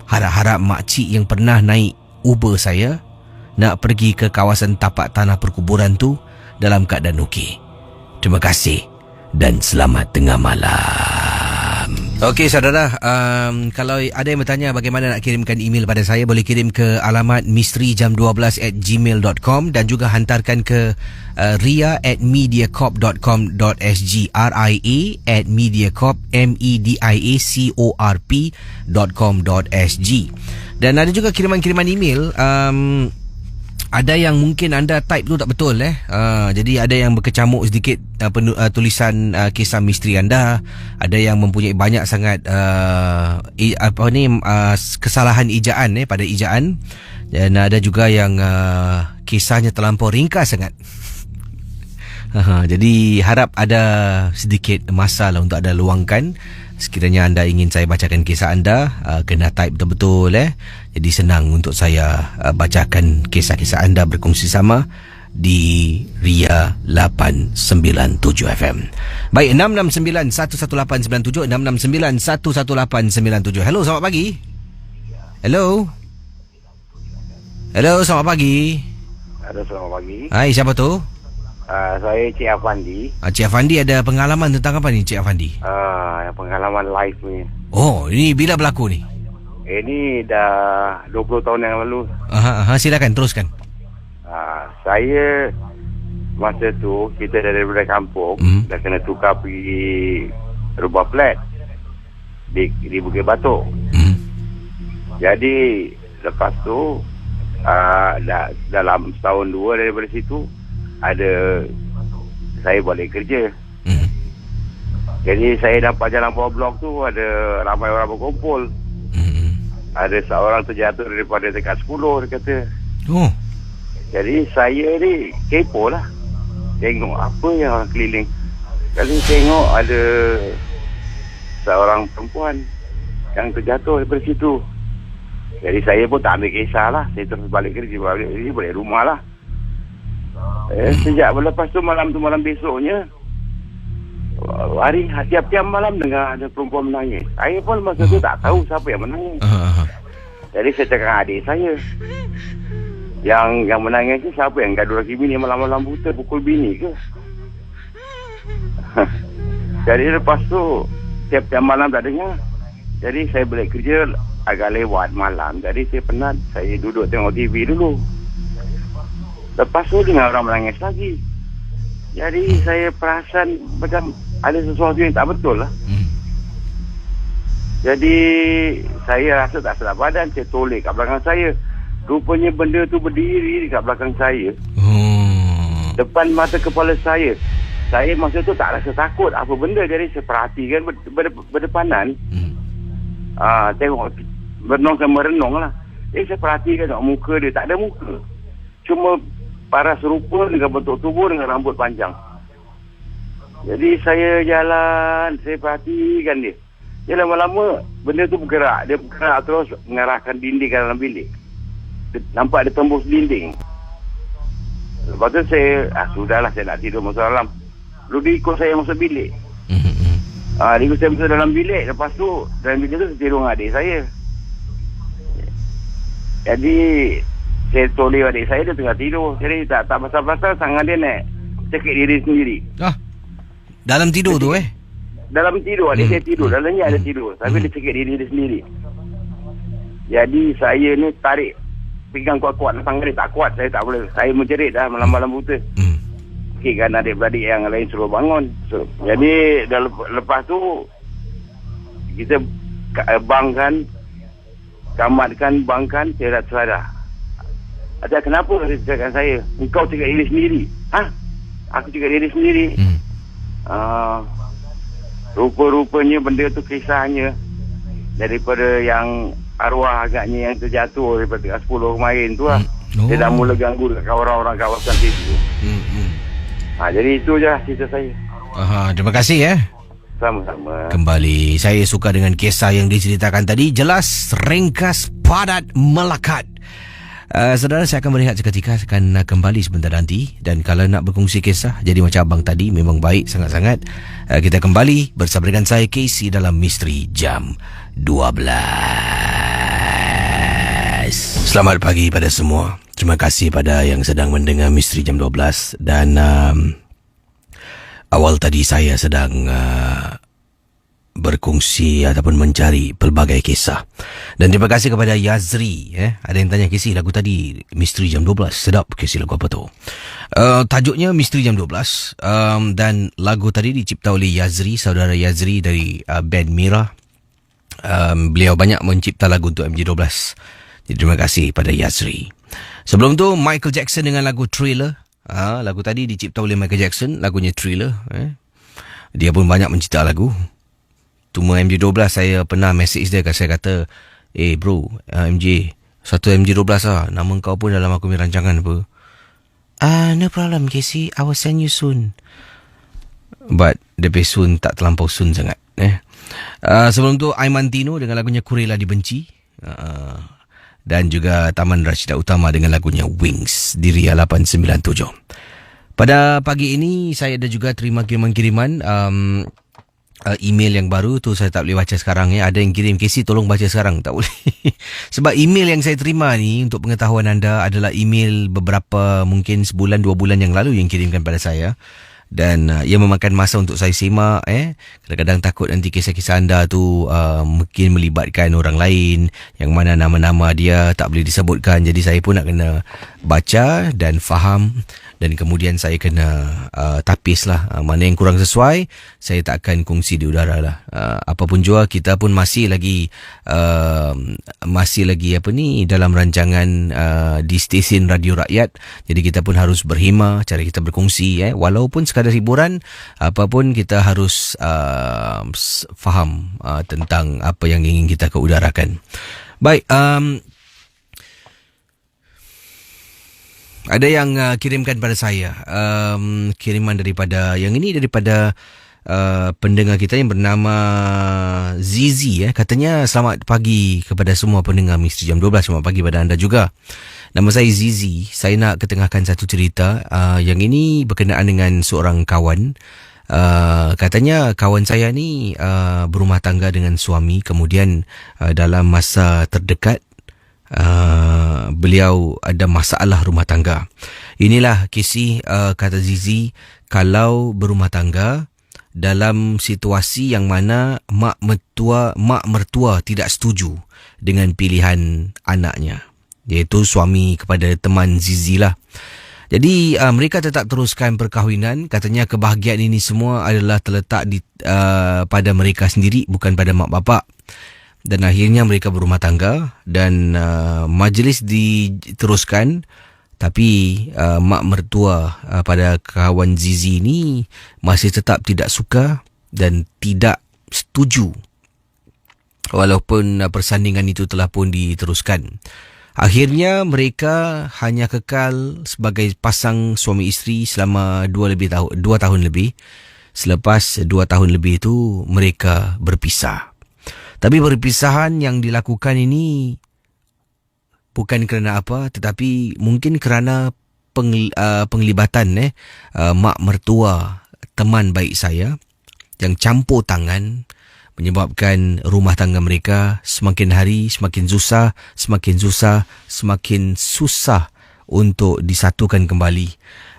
Harap-harap makcik yang pernah naik Uber saya nak pergi ke kawasan tapak tanah perkuburan tu dalam keadaan okey. Terima kasih dan selamat tengah malam. Okey saudara, kalau ada yang bertanya bagaimana nak kirimkan email pada saya, boleh kirim ke alamat misterijam12@gmail.com dan juga hantarkan ke ria@mediacorp.com.sg, ria@mediacorp.com.sg. Dan ada juga kiriman-kiriman email. Ada yang mungkin anda type tu tak betul jadi ada yang berkecamuk sedikit tulisan kisah misteri anda. Ada yang mempunyai banyak sangat kesalahan ejaan pada ejaan. Dan ada juga yang kisahnya terlampau ringkas sangat. Jadi harap ada sedikit masa lah untuk anda luangkan. Sekiranya anda ingin saya bacakan kisah anda, kena type betul-betul Jadi senang untuk saya bacakan kisah-kisah anda berkongsi sama di Ria 897 FM. Baik, 669-11897, 669-11897. Hello, selamat pagi. Hello, selamat pagi. Ada selamat pagi. Hai, siapa tu? Saya Cik Afandi. Cik Afandi ada pengalaman tentang apa ni Cik Afandi? Pengalaman live ni. Oh, ini bila berlaku ni? Ini dah 20 tahun yang lalu. Silakan teruskan. Saya masa tu kita daripada kampung dah kena tukar pergi rumah flat di Bukit Batok. Jadi lepas tu dalam setahun 2 daripada situ saya boleh kerja. Jadi saya nampak jalan bawah blok tu ada ramai orang berkumpul. Ada seorang terjatuh daripada dekat 10, dia kata. Jadi saya ni kepo lah. Tengok apa yang orang keliling. Kali tengok ada seorang perempuan yang terjatuh daripada situ. Jadi saya pun tak ambil kisah lah. Saya terus balik kerja, balik rumah lah. Sejak lepas tu malam besoknya, tiap-tiap malam dengar ada perempuan menangis. Saya pun masa tu tak tahu siapa yang menangis. Jadi saya cakap dengan adik saya, yang menangis ni siapa, yang gaduh laki bini malam-malam buta pukul bini ke? Jadi lepas tu tiap-tiap malam tak dengar. Jadi saya balik kerja agak lewat malam. Jadi saya penat, saya duduk tengok TV dulu. Lepas tu dengar orang menangis lagi. Jadi saya perasan macam ada sesuatu yang tak betul lah. Jadi saya rasa tak sedap badan. Saya toleh kat belakang saya. Rupanya benda tu berdiri dekat belakang saya. Depan mata kepala saya. Saya masa tu tak rasa takut apa benda. Jadi saya perhatikan berdepanan. Tengok merenung sama merenung lah. Jadi saya perhatikan tengok muka dia. Tak ada muka. Cuma paras rupa dengan bentuk tubuh dengan rambut panjang. Jadi saya jalan, saya perhatikan dia. Dia lama-lama benda tu bergerak. Dia bergerak terus mengarahkan dinding ke dalam bilik. Nampak dia tembus dinding. Lepas tu saya, sudahlah saya nak tidur masuk dalam. Lalu dia ikut saya masuk bilik. Dia ikut saya masuk dalam bilik. Lepas tu, dalam bilik tu saya tidur dengan adik saya. Jadi saya toleh adik saya, dia tengah tidur. Jadi tak pasal-pasal tangan dia naik cekik diri sendiri. Dalam tidur tu Dalam tidur, adik saya tidur. Dalamnya ada tidur. Tapi dia cekik diri dia sendiri. Jadi saya ni tarik, pegang kuat-kuat tangan dia tak kuat. Saya tak boleh. Saya menjerit dah malam-malam buta. Kan adik-beradik yang lain suruh bangun. Jadi lepas tu kita bangkan, kamatkan, bangkan, saya dah tersadar. Ada kenapa dia cakap saya? Engkau cakap diri sendiri. Aku cakap diri sendiri. Rupa-rupanya benda tu kisahnya daripada yang arwah agaknya yang terjatuh daripada 10 kemarin tu lah. Dia dah mula ganggu dekat orang-orang kawasan situ. Jadi itu je cerita saya. Terima kasih Sama-sama. Kembali, saya suka dengan kisah yang diceritakan tadi. Jelas, ringkas, padat, melekat. Saudara, saya akan berehat seketika, akan kembali sebentar nanti. Dan kalau nak berkongsi kisah, jadi macam abang tadi, memang baik sangat-sangat. Kita kembali bersama dengan saya, Casey, dalam Misteri Jam 12. Selamat pagi pada semua. Terima kasih pada yang sedang mendengar Misteri Jam 12. Dan awal tadi saya sedang berkongsi ataupun mencari pelbagai kisah. Dan terima kasih kepada Yazri. Ada yang tanya, Casey, lagu tadi Misteri Jam 12 sedap. Casey, lagu apa tu? Tajuknya Misteri Jam 12. Dan lagu tadi dicipta oleh Yazri, saudara Yazri dari band Mira. Beliau banyak mencipta lagu untuk MJ12. Jadi terima kasih pada Yazri. Sebelum tu Michael Jackson dengan lagu Thriller. Lagu tadi dicipta oleh Michael Jackson, lagunya Thriller. Dia pun banyak mencipta lagu. Cuma MJ12 saya pernah message dia, saya kata, bro, MJ, satu MJ12 lah. Nama kau pun dalam aku punya rancangan apa. No problem, Casey, I will send you soon. But DP soon tak terlampau soon sangat. Sebelum tu Aiman Tino dengan lagunya Kurela Dibenci. Dan juga Taman Rashidah Utama dengan lagunya Wings di Ria 897. Pada pagi ini saya ada juga terima kiriman-kiriman email yang baru tu. Saya tak boleh baca sekarang Ada yang kirim, Casey tolong baca sekarang. Tak boleh. Sebab email yang saya terima ni, untuk pengetahuan anda, adalah email beberapa, mungkin sebulan 2 bulan yang lalu yang kirimkan pada saya. Dan ia memakan masa untuk saya simak. Kadang-kadang takut nanti kisah-kisah anda tu mungkin melibatkan orang lain yang mana nama-nama dia tak boleh disebutkan. Jadi saya pun nak kena baca dan faham. Dan kemudian saya kena tapis lah. Mana yang kurang sesuai, saya tak akan kongsi di udara lah. Apapun jua, kita pun masih lagi dalam rancangan di stesen radio rakyat. Jadi kita pun harus berhema cara kita berkongsi. Walaupun sekadar hiburan, apapun kita harus faham tentang apa yang ingin kita keudarakan. Baik, Ada yang kirimkan pada saya kiriman daripada pendengar kita yang bernama Zizi. Katanya selamat pagi kepada semua pendengar Misteri Jam 12. Selamat pagi pada anda juga. Nama saya Zizi. Saya nak ketengahkan satu cerita. Yang ini berkenaan dengan seorang kawan. Katanya kawan saya ni berumah tangga dengan suami. Kemudian dalam masa terdekat beliau ada masalah rumah tangga. Inilah kisah kata Zizi, kalau berumah tangga dalam situasi yang mana mak mertua tidak setuju dengan pilihan anaknya, iaitu suami kepada teman Zizi lah. Jadi mereka tetap teruskan perkahwinan. Katanya kebahagiaan ini semua adalah terletak pada mereka sendiri, bukan pada mak bapak. Dan akhirnya mereka berumah tangga dan majlis diteruskan. Tapi mak mertua pada kawan Zizi ni masih tetap tidak suka dan tidak setuju. Walaupun persandingan itu telah pun diteruskan. Akhirnya mereka hanya kekal sebagai pasang suami isteri selama 2 tahun lebih. Selepas 2 tahun lebih itu mereka berpisah. Tapi perpisahan yang dilakukan ini bukan kerana apa, tetapi mungkin kerana penglibatan mak mertua teman baik saya yang campur tangan, menyebabkan rumah tangga mereka semakin hari semakin susah untuk disatukan kembali.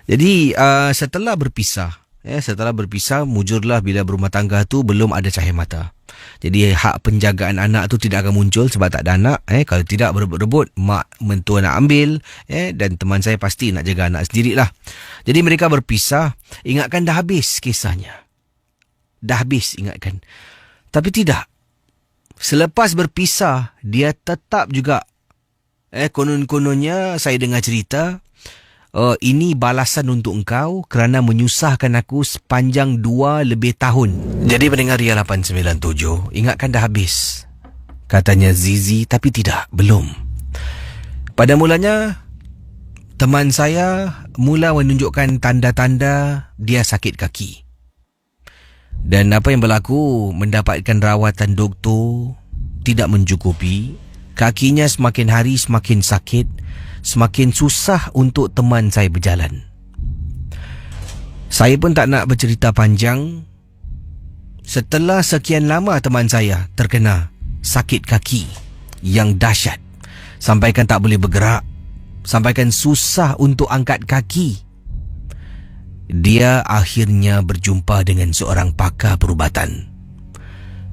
Jadi setelah berpisah, mujurlah bila berumah tangga tu belum ada cahaya mata. Jadi hak penjagaan anak tu tidak akan muncul sebab tak ada anak. Kalau tidak berebut-rebut, mak mentua nak ambil, dan teman saya pasti nak jaga anak sendirilah. Jadi mereka berpisah. Ingatkan dah habis kisahnya. Dah habis ingatkan. Tapi tidak. Selepas berpisah, dia tetap juga konon-kononnya saya dengar cerita, ini balasan untuk engkau kerana menyusahkan aku sepanjang 2 lebih tahun. Jadi pendengar Ria 897, ingatkan dah habis, katanya Zizi. Tapi tidak, belum. Pada mulanya, teman saya mula menunjukkan tanda-tanda dia sakit kaki. Dan apa yang berlaku, mendapatkan rawatan doktor tidak mencukupi. Kakinya semakin hari semakin sakit, semakin susah untuk teman saya berjalan. Saya pun tak nak bercerita panjang. Setelah sekian lama teman saya terkena sakit kaki yang dahsyat, sampaikan tak boleh bergerak, sampaikan susah untuk angkat kaki, dia akhirnya berjumpa dengan seorang pakar perubatan.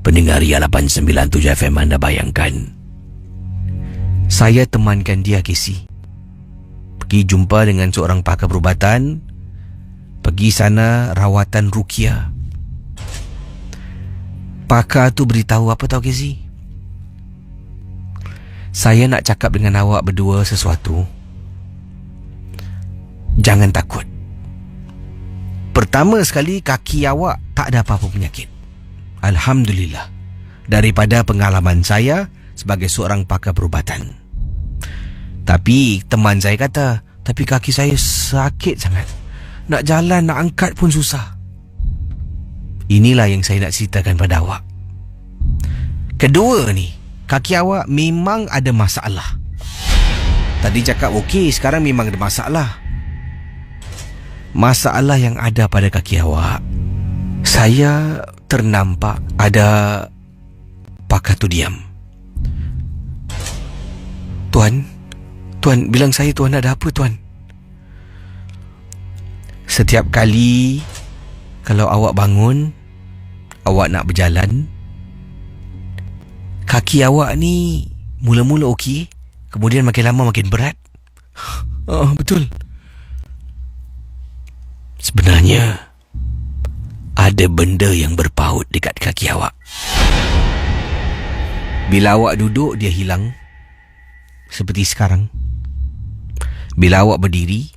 Pendengar Ria 897 FM, anda bayangkan, saya temankan dia, Casey, pergi jumpa dengan seorang pakar perubatan, pergi sana rawatan ruqyah. Pakar tu beritahu apa tahu, Casey? Saya nak cakap dengan awak berdua sesuatu. Jangan takut. Pertama sekali, kaki awak tak ada apa-apa penyakit. Alhamdulillah. Daripada pengalaman saya sebagai seorang pakar perubatan. Tapi teman saya kata, tapi kaki saya sakit sangat. Nak jalan, nak angkat pun susah. Inilah yang saya nak ceritakan pada awak. Kedua ni, kaki awak memang ada masalah. Tadi cakap okey, sekarang memang ada masalah. Masalah yang ada pada kaki awak, saya ternampak ada pakar tu diam. Tuan, bilang saya tuan ada apa, tuan? Setiap kali kalau awak bangun, awak nak berjalan, kaki awak ni mula-mula okey, kemudian makin lama makin berat. Betul. Sebenarnya ada benda yang berpaut dekat kaki awak. Bila awak duduk, dia hilang. Seperti sekarang. Bila awak berdiri,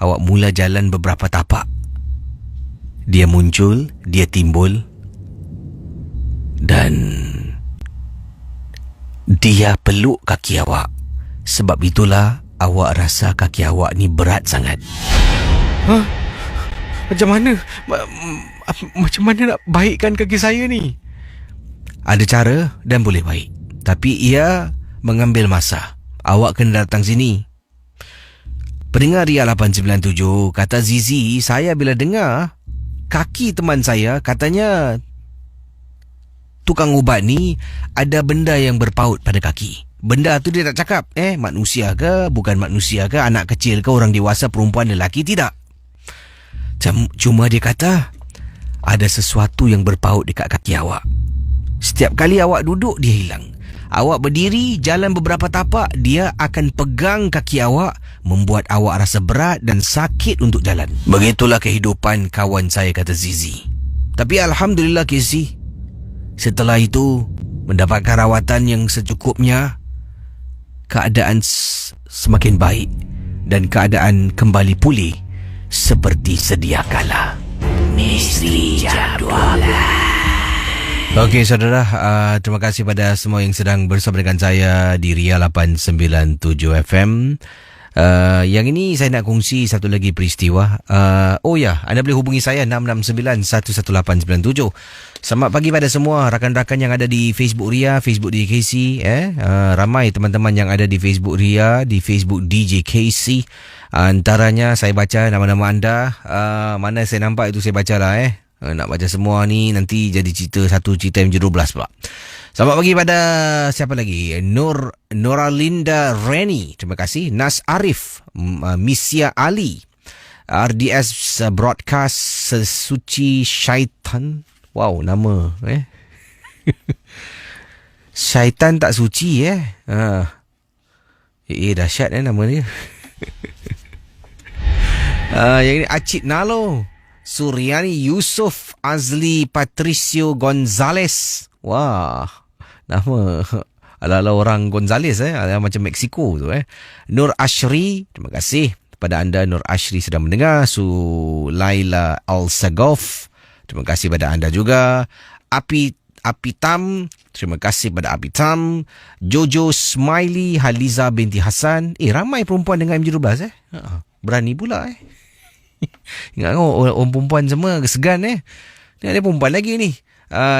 awak mula jalan beberapa tapak, dia muncul, dia timbul, dan dia peluk kaki awak. Sebab itulah awak rasa kaki awak ni berat sangat. Hah? Macam mana? Macam mana nak baikkan kaki saya ni? Ada cara dan boleh baik. Tapi ia mengambil masa. Awak kena datang sini. Pendengar Ria 897, kata Zizi, saya bila dengar kaki teman saya, katanya tukang ubat ni ada benda yang berpaut pada kaki. Benda tu dia tak cakap, manusia ke, bukan manusia ke, anak kecil ke, orang dewasa, perempuan, lelaki, tidak. Cuma dia kata ada sesuatu yang berpaut dekat kaki awak. Setiap kali awak duduk, dia hilang. Awak berdiri, jalan beberapa tapak, dia akan pegang kaki awak, membuat awak rasa berat dan sakit untuk jalan. Begitulah kehidupan kawan saya, kata Zizi. Tapi Alhamdulillah Casey, setelah itu mendapatkan rawatan yang secukupnya, keadaan semakin baik dan keadaan kembali pulih seperti sedia kala. Misteri Jam 12. Okey saudara, terima kasih pada semua yang sedang bersama dengan saya di Ria 897 FM. Yang ini saya nak kongsi satu lagi peristiwa. Anda boleh hubungi saya 669-11897. Selamat pagi pada semua rakan-rakan yang ada di Facebook Ria, Facebook DJ KC. Ramai teman-teman yang ada di Facebook Ria, di Facebook DJ KC. Antaranya saya baca nama-nama anda. Mana saya nampak itu saya bacalah. Nak baca semua ni nanti jadi satu cerita yang 12 pula. Selamat pagi pada siapa lagi? Noralinda Reni, terima kasih. Nas Arif, Misia Ali, RDS Broadcast Sesuci Syaitan. Wow, nama Syaitan tak suci dahsyat nama dia. Yang ini Acid Nalo, Suryani Yusuf Azli Patricio Gonzales. Wah, nama ala-ala orang Gonzales macam Mexico tu Nur Ashri, terima kasih kepada anda Nur Ashri sedang mendengar. Laila Al-Sagof, terima kasih pada anda juga. Apitam, terima kasih pada Apitam. Jojo Smiley, Haliza binti Hasan. Ramai perempuan dengan MJ12 berani pula ingat orang perempuan semua segan ni ada perempuan lagi ni.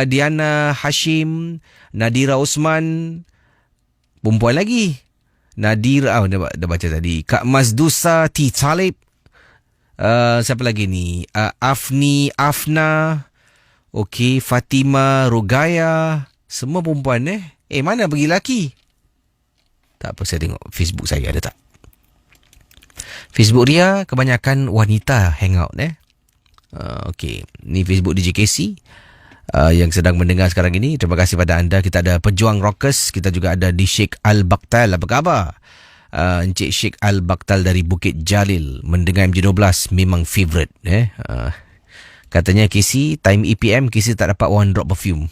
Diana Hashim, Nadira Osman, perempuan lagi. Nadira, dah baca tadi. Kak Mazdusa T. Talib. Siapa lagi ni? Afna. Okey, Fatima Rogaya. Semua perempuan mana pergi laki? Tak apa, saya tengok Facebook saya ada tak. Facebook Ria kebanyakan wanita hangout Okey, ni Facebook DJ KC. Yang sedang mendengar sekarang ini, terima kasih pada anda. Kita ada Pejuang Rockers, kita juga ada di Sheikh Al-Baktal. Apa khabar? Encik Sheikh Al-Baktal dari Bukit Jalil, mendengar MJ12 memang favourite katanya KC, time EPM KC tak dapat one drop perfume.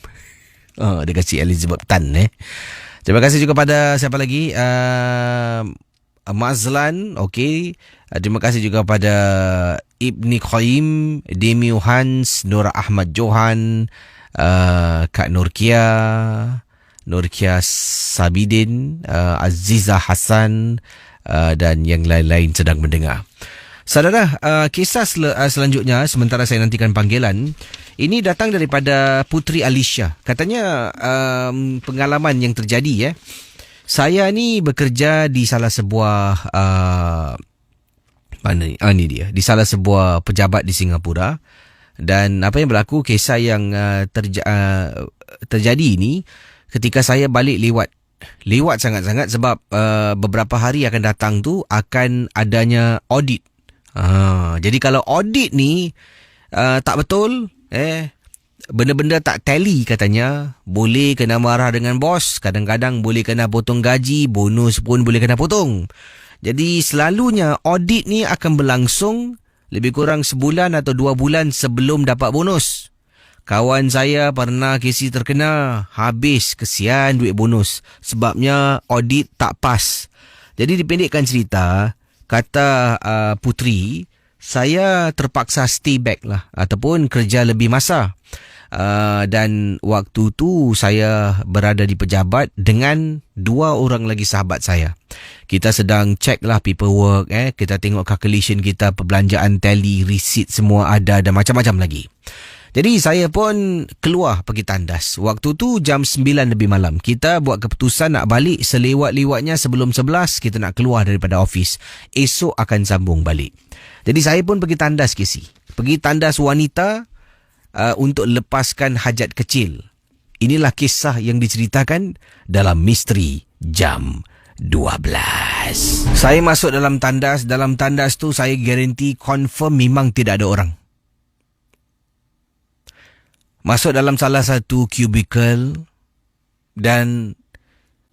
Dia kasih Elizabeth Tan Terima kasih juga pada siapa lagi? Mazlan, okey. Terima kasih juga pada Ibni Qayyim, Demi Hans, Nora Ahmad Johan, Kak Nurkia Sabidin, Aziza Hassan, dan yang lain-lain sedang mendengar. Saudara, kisah selanjutnya sementara saya nantikan panggilan, ini datang daripada Putri Alicia. Katanya pengalaman yang terjadi saya ni bekerja di salah sebuah ni dia, di salah sebuah pejabat di Singapura, dan apa yang berlaku, kisah yang terjadi ini ketika saya balik lewat sangat-sangat sebab beberapa hari akan datang tu akan adanya audit. Jadi kalau audit ni tak betul, benda-benda tak tally katanya, boleh kena marah dengan bos, kadang-kadang boleh kena potong gaji, bonus pun boleh kena potong. Jadi selalunya audit ni akan berlangsung lebih kurang sebulan atau 2 bulan sebelum dapat bonus. Kawan saya pernah kesi terkena, habis kesian duit bonus sebabnya audit tak pas. Jadi dipendekkan cerita, kata Putri, saya terpaksa stay back lah ataupun kerja lebih masa. Dan waktu tu saya berada di pejabat dengan 2 orang lagi sahabat saya. Kita sedang check lah paperwork, kita tengok calculation kita, perbelanjaan, tally, receipt semua ada dan macam-macam lagi. Jadi saya pun keluar pergi tandas. Waktu tu jam 9 lebih malam. Kita buat keputusan nak balik selewat-lewatnya sebelum 11 kita nak keluar daripada office. Esok akan sambung balik. Jadi saya pun pergi tandas, Casey. Pergi tandas wanita untuk lepaskan hajat kecil. Inilah kisah yang diceritakan dalam Misteri Jam 12. Saya masuk dalam tandas. Dalam tandas tu saya garanti confirm memang tidak ada orang. Masuk dalam salah satu cubicle dan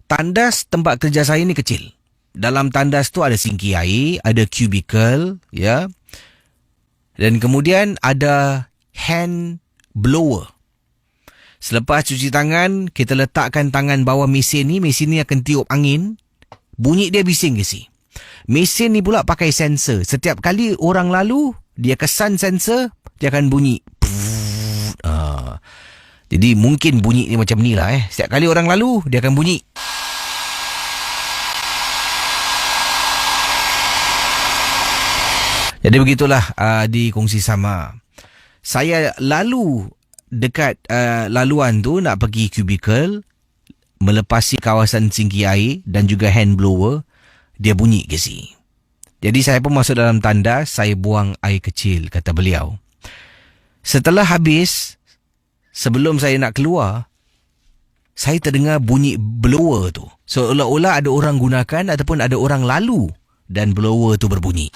tandas tempat kerja saya ni kecil. Dalam tandas tu ada sinki air, ada cubicle, ya. Dan kemudian ada hand blower. Selepas cuci tangan, kita letakkan tangan bawah mesin ni akan tiup angin. Bunyi dia bising ke si. Mesin ni pula pakai sensor. Setiap kali orang lalu, dia kesan sensor, dia akan bunyi. Jadi mungkin bunyi ni macam ni lah. Setiap kali orang lalu, dia akan bunyi. Jadi begitulah di kongsi sama. Saya lalu dekat laluan tu nak pergi cubicle, melepasi kawasan sinki air dan juga hand blower. Dia bunyi ke si. Jadi saya pun masuk dalam tandas, saya buang air kecil, kata beliau. Setelah habis, sebelum saya nak keluar, saya terdengar bunyi blower tu. Seolah-olah ada orang gunakan ataupun ada orang lalu dan blower tu berbunyi.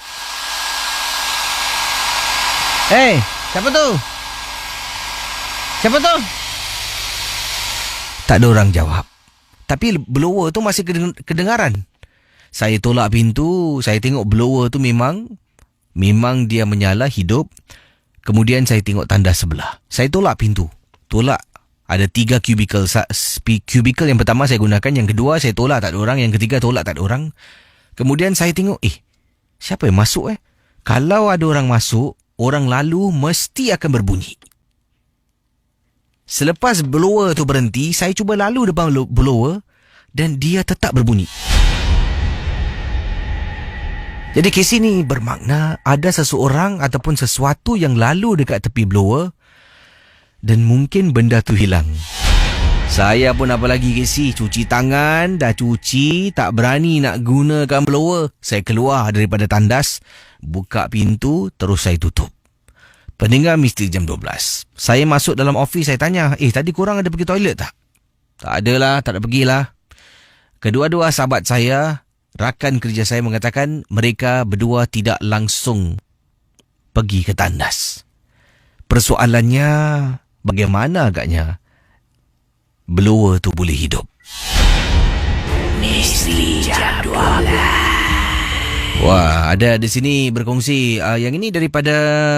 Hey, siapa tu? Siapa tu? Tak ada orang jawab. Tapi blower tu masih kedengaran. Saya tolak pintu, saya tengok blower tu memang dia menyala hidup. Kemudian saya tengok tandas sebelah. Saya tolak pintu. Tolak. Ada 3 cubicle. Cubicle yang pertama saya gunakan. Yang kedua saya tolak tak ada orang. Yang ketiga tolak tak ada orang. Kemudian saya tengok. Siapa yang masuk Kalau ada orang masuk, orang lalu mesti akan berbunyi. Selepas blower tu berhenti, saya cuba lalu depan blower dan dia tetap berbunyi. Jadi kes ini bermakna ada seseorang ataupun sesuatu yang lalu dekat tepi blower dan mungkin benda tu hilang. Saya pun apa lagi kes, cuci tangan, dah cuci, tak berani nak gunakan blower. Saya keluar daripada tandas, buka pintu, terus saya tutup. Pendengar Misteri Jam 12. Saya masuk dalam office, saya tanya, tadi korang ada pergi toilet tak? Tak adalah, tak ada pergilah. Kedua-dua sahabat saya, rakan kerja saya mengatakan mereka berdua tidak langsung pergi ke tandas. Persoalannya, bagaimana agaknya blower tu boleh hidup? Misteri Jam 12. Wah, ada di sini berkongsi. Yang ini daripada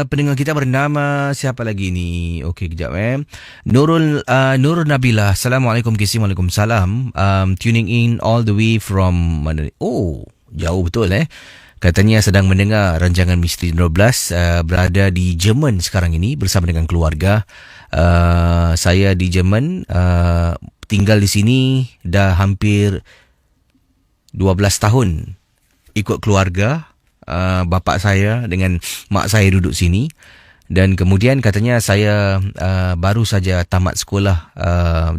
pendengar kita bernama siapa lagi ni? Okey, kejap Nurul Nabila. Assalamualaikum, Waalaikumsalam. Tuning in all the way from mana? Oh, jauh betul Katanya sedang mendengar rancangan Misteri 12, berada di Jerman sekarang ini bersama dengan keluarga. Saya di Jerman, tinggal di sini dah hampir 12 tahun. Ikut keluarga, bapa saya dengan mak saya duduk sini. Dan kemudian katanya saya baru saja tamat sekolah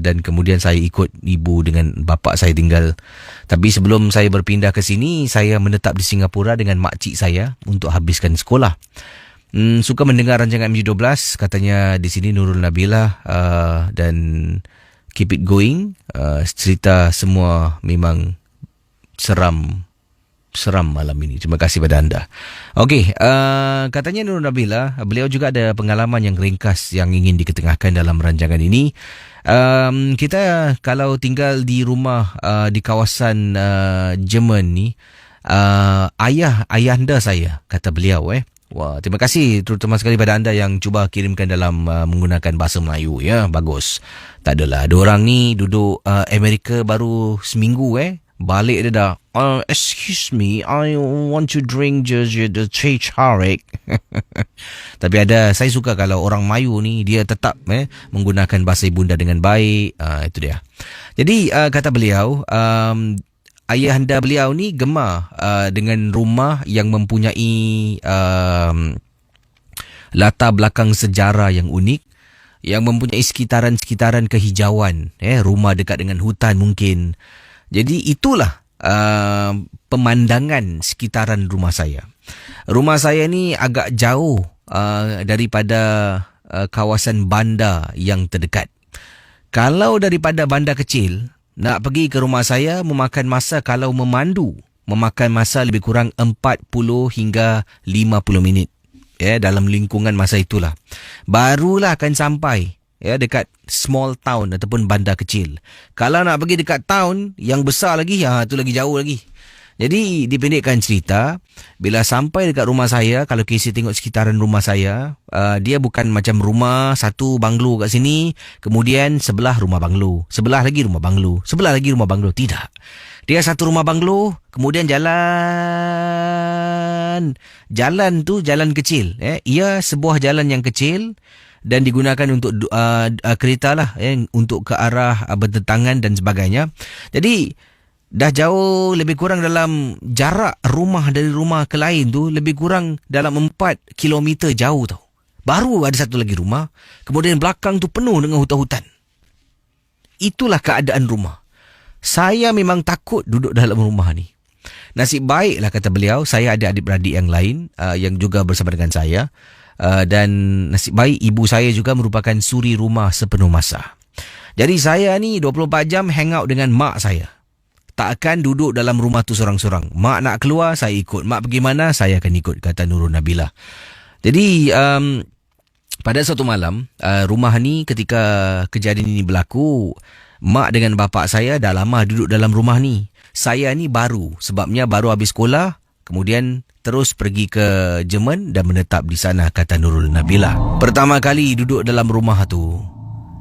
dan kemudian saya ikut ibu dengan bapa saya tinggal. Tapi sebelum saya berpindah ke sini, saya menetap di Singapura dengan makcik saya untuk habiskan sekolah. Suka mendengar rancangan MG12, katanya di sini Nurul Nabila, dan keep it going. Cerita semua memang seram malam ini. Terima kasih pada anda. Okey, katanya Nurul Nabila, beliau juga ada pengalaman yang ringkas yang ingin diketengahkan dalam rancangan ini. Kita kalau tinggal di rumah di kawasan Jerman ni, ayahanda saya, kata beliau Wah, terima kasih terutama sekali pada anda yang cuba kirimkan dalam menggunakan bahasa Melayu bagus. Tak adalah, ada orang ni duduk Amerika baru seminggu balik dia dah, excuse me, I want to drink the teh tarik. Tapi saya suka kalau orang Melayu ni dia tetap menggunakan bahasa ibunda dengan baik. Itu dia. Jadi kata beliau, ayahanda beliau ni gemar dengan rumah yang mempunyai latar belakang sejarah yang unik, yang mempunyai sekitaran-sekitaran kehijauan, rumah dekat dengan hutan mungkin. Jadi itulah pemandangan sekitaran rumah saya. Rumah saya ni agak jauh daripada kawasan bandar yang terdekat. Kalau daripada bandar kecil, nak pergi ke rumah saya memakan masa, kalau memandu, memakan masa lebih kurang 40 hingga 50 minit. Dalam lingkungan masa itulah. Barulah akan sampai dekat small town ataupun bandar kecil. Kalau nak pergi dekat town yang besar lagi, itu lagi jauh lagi. Jadi dipendekkan cerita, bila sampai dekat rumah saya, kalau Casey tengok sekitaran rumah saya, dia bukan macam rumah satu banglo kat sini, kemudian sebelah rumah banglo, sebelah lagi rumah banglo, sebelah lagi rumah banglo. Tidak. Dia satu rumah banglo, kemudian jalan tu jalan kecil. Ia sebuah jalan yang kecil dan digunakan untuk kereta lah, untuk ke arah bertentangan dan sebagainya. Jadi dah jauh, lebih kurang dalam jarak rumah dari rumah ke lain tu lebih kurang dalam 4 kilometer jauh tau. Baru ada satu lagi rumah, kemudian belakang tu penuh dengan hutan-hutan. Itulah keadaan rumah. Saya memang takut duduk dalam rumah ni. Nasib baiklah, kata beliau, saya ada adik-beradik yang lain yang juga bersama dengan saya. Dan nasib baik ibu saya juga merupakan suri rumah sepenuh masa. Jadi saya ni 24 jam hang out dengan mak saya. Tak akan duduk dalam rumah tu sorang-sorang. Mak nak keluar, saya ikut. Mak pergi mana, saya akan ikut, kata Nurul Nabilah. Jadi pada suatu malam, rumah ni ketika kejadian ini berlaku, mak dengan bapa saya dah lama duduk dalam rumah ni. Saya ni baru, sebabnya baru habis sekolah, kemudian terus pergi ke Jerman dan menetap di sana, kata Nurul Nabilah. Pertama kali duduk dalam rumah tu,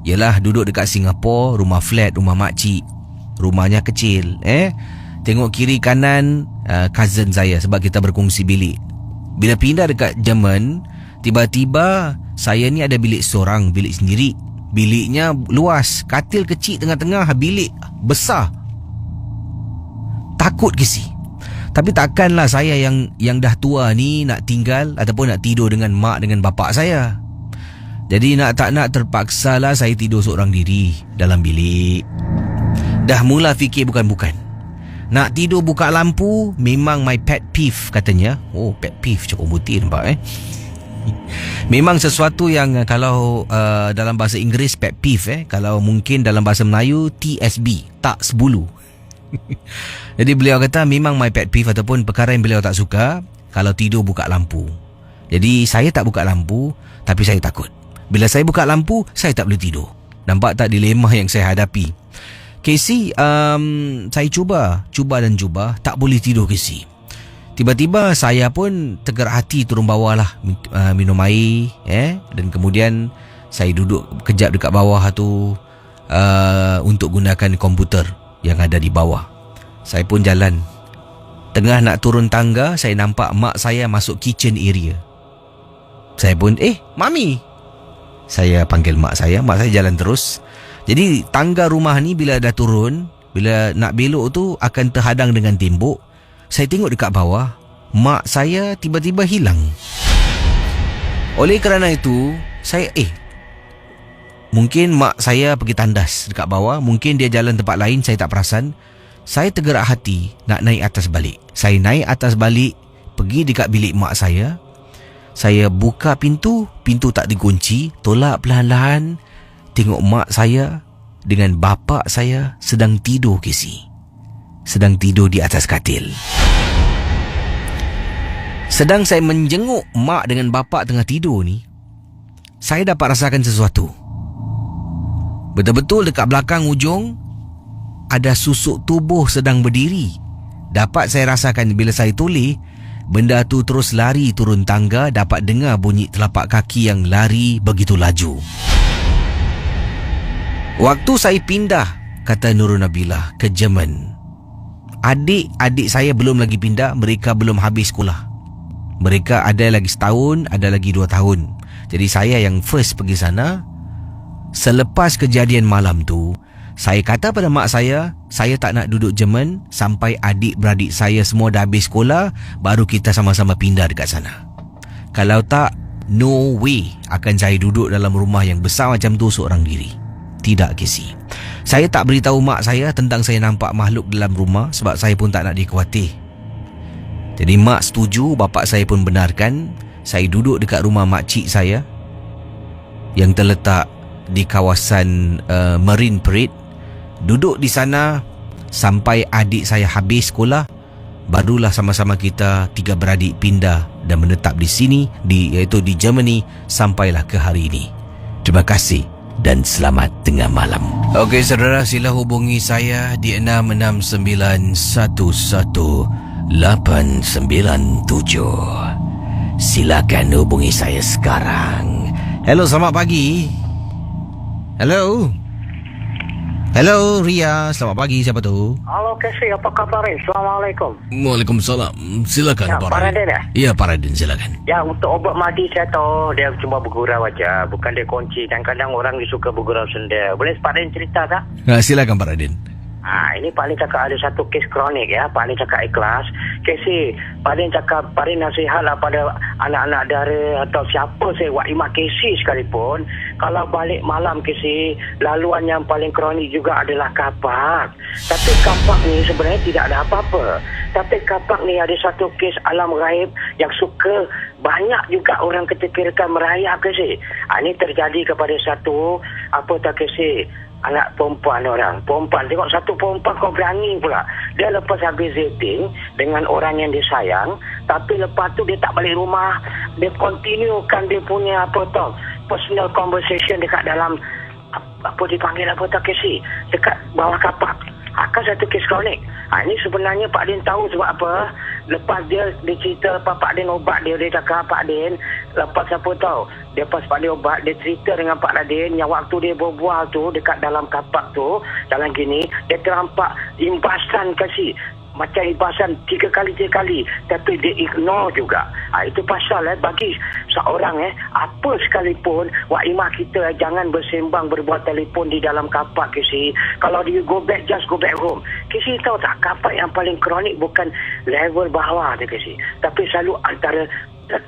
ialah duduk dekat Singapura, rumah flat, rumah makcik. Rumahnya kecil. Tengok kiri kanan cousin saya, sebab kita berkongsi bilik. Bila pindah dekat Jerman, tiba-tiba saya ni ada bilik seorang, bilik sendiri. Biliknya luas, katil kecil tengah-tengah, bilik besar. Takut ke si? Tapi takkanlah saya yang dah tua ni nak tinggal ataupun nak tidur dengan mak dengan bapak saya. Jadi nak tak nak terpaksalah saya tidur seorang diri dalam bilik. Dah mula fikir bukan-bukan. Nak tidur buka lampu memang my pet peeve, katanya. Oh, pet peeve, cukup putih nampak Memang sesuatu yang kalau dalam bahasa Inggeris pet peeve, kalau mungkin dalam bahasa Melayu TSB, tak sebulu. Jadi beliau kata memang my pet peeve ataupun perkara yang beliau tak suka kalau tidur buka lampu. Jadi saya tak buka lampu, tapi saya takut. Bila saya buka lampu, saya tak boleh tidur. Nampak tak dilema yang saya hadapi? Casey, saya cuba dan cuba, tak boleh tidur Casey. Tiba-tiba saya pun tergerak hati turun bawah lah, minum air, dan kemudian saya duduk kejap dekat bawah tu untuk gunakan komputer yang ada di bawah. Saya pun jalan. Tengah nak turun tangga, saya nampak mak saya masuk kitchen area. Saya pun, Mami. Saya panggil mak saya jalan terus. Jadi tangga rumah ni bila dah turun, bila nak belok tu akan terhadang dengan tembok. Saya tengok dekat bawah, mak saya tiba-tiba hilang. Oleh kerana itu, saya mungkin mak saya pergi tandas dekat bawah, mungkin dia jalan tempat lain, saya tak perasan. Saya tergerak hati nak naik atas balik. Saya naik atas balik, pergi dekat bilik mak saya. Saya buka pintu tak dikunci, tolak perlahan-lahan. Tengok mak saya dengan bapa saya sedang tidur, Casey. Sedang tidur di atas katil. Sedang saya menjenguk mak dengan bapa tengah tidur ni, saya dapat rasakan sesuatu. Betul-betul dekat belakang ujung ada susuk tubuh sedang berdiri. Dapat saya rasakan bila saya toleh, benda tu terus lari turun tangga. Dapat dengar bunyi telapak kaki yang lari begitu laju. Waktu saya pindah, kata Nurul Nabilah, ke Jerman, adik-adik saya belum lagi pindah. Mereka belum habis sekolah. Mereka ada lagi setahun, ada lagi 2 tahun. Jadi saya yang first pergi sana. Selepas kejadian malam tu, Saya kata pada mak saya tak nak duduk Jerman sampai adik-beradik saya semua dah habis sekolah, baru kita sama-sama pindah dekat sana. Kalau tak, no way akan saya duduk dalam rumah yang besar macam tu seorang diri. Tidak, Casey. Saya tak beritahu mak saya tentang saya nampak makhluk dalam rumah sebab saya pun tak nak dia khawatir. Jadi mak setuju, bapak saya pun benarkan saya duduk dekat rumah makcik saya yang terletak di kawasan Marine Parade. Duduk di sana sampai adik saya habis sekolah, barulah sama-sama kita tiga beradik pindah dan menetap di sini, iaitu di Germany, sampailah ke hari ini. Terima kasih dan selamat tengah malam. Okey saudara, sila hubungi saya di 6691197. Silakan hubungi saya sekarang. Hello, selamat pagi. Hello. Hello, Ria. Selamat pagi. Siapa tu? Halo, Casey. Apa khabar? Assalamualaikum. Waalaikumsalam. Silakan, Ya, Pak Raden ya? Ya, Pak Raden, silakan. Ya, untuk obat madi saya tahu dia cuma bergurau aja. Bukan dia kunci. Kadang-kadang orang dia suka bergurau sendiri. Boleh Pak Raden cerita tak? Silakan, Pak Raden. Ini Pak Raden cakap ada satu kes kronik ya. Pak Raden cakap ikhlas. Casey, Pak Raden cakap, Pak Raden nasihatlah pada anak-anak dara atau siapa saya buat imak Casey sekalipun. Kalau balik malam Casey, laluan yang paling kronik juga adalah kapak. Tapi kapak ni sebenarnya tidak ada apa-apa. Tapi kapak ni ada satu kes alam gaib yang suka banyak juga orang ketika merayap Casey. Ini terjadi kepada satu, apa tak Casey, anak perempuan orang. Perempuan, tengok satu perempuan kau berani pula. Dia lepas habis dating dengan orang yang dia sayang, tapi lepas tu dia tak balik rumah. Dia continuekan dia punya apa tau, personal conversation dekat dalam apa dipanggil apa tak Casey, dekat bawah kapak. Kan satu kes kronik. Ini sebenarnya Pak Din tahu sebab apa. Lepas dia cerita Pak Din obat dia cakap Pak Din, lepas siapa tahu, dia pas Pak Din obat, dia cerita dengan Pak Radin yang waktu dia berbual tu dekat dalam kapak tu, dalam gini, dia terampak imbasan Casey. Macam imbasan 3 kali, tapi dia ignore juga. Itu pasal bagi seorang apa sekalipun wak imah kita jangan bersembang berbuat telefon di dalam kapak Casey. Kalau dia go back, just go back home. Casey tahu tak, kapak yang paling kronik bukan level bawah dia Casey, tapi selalu antara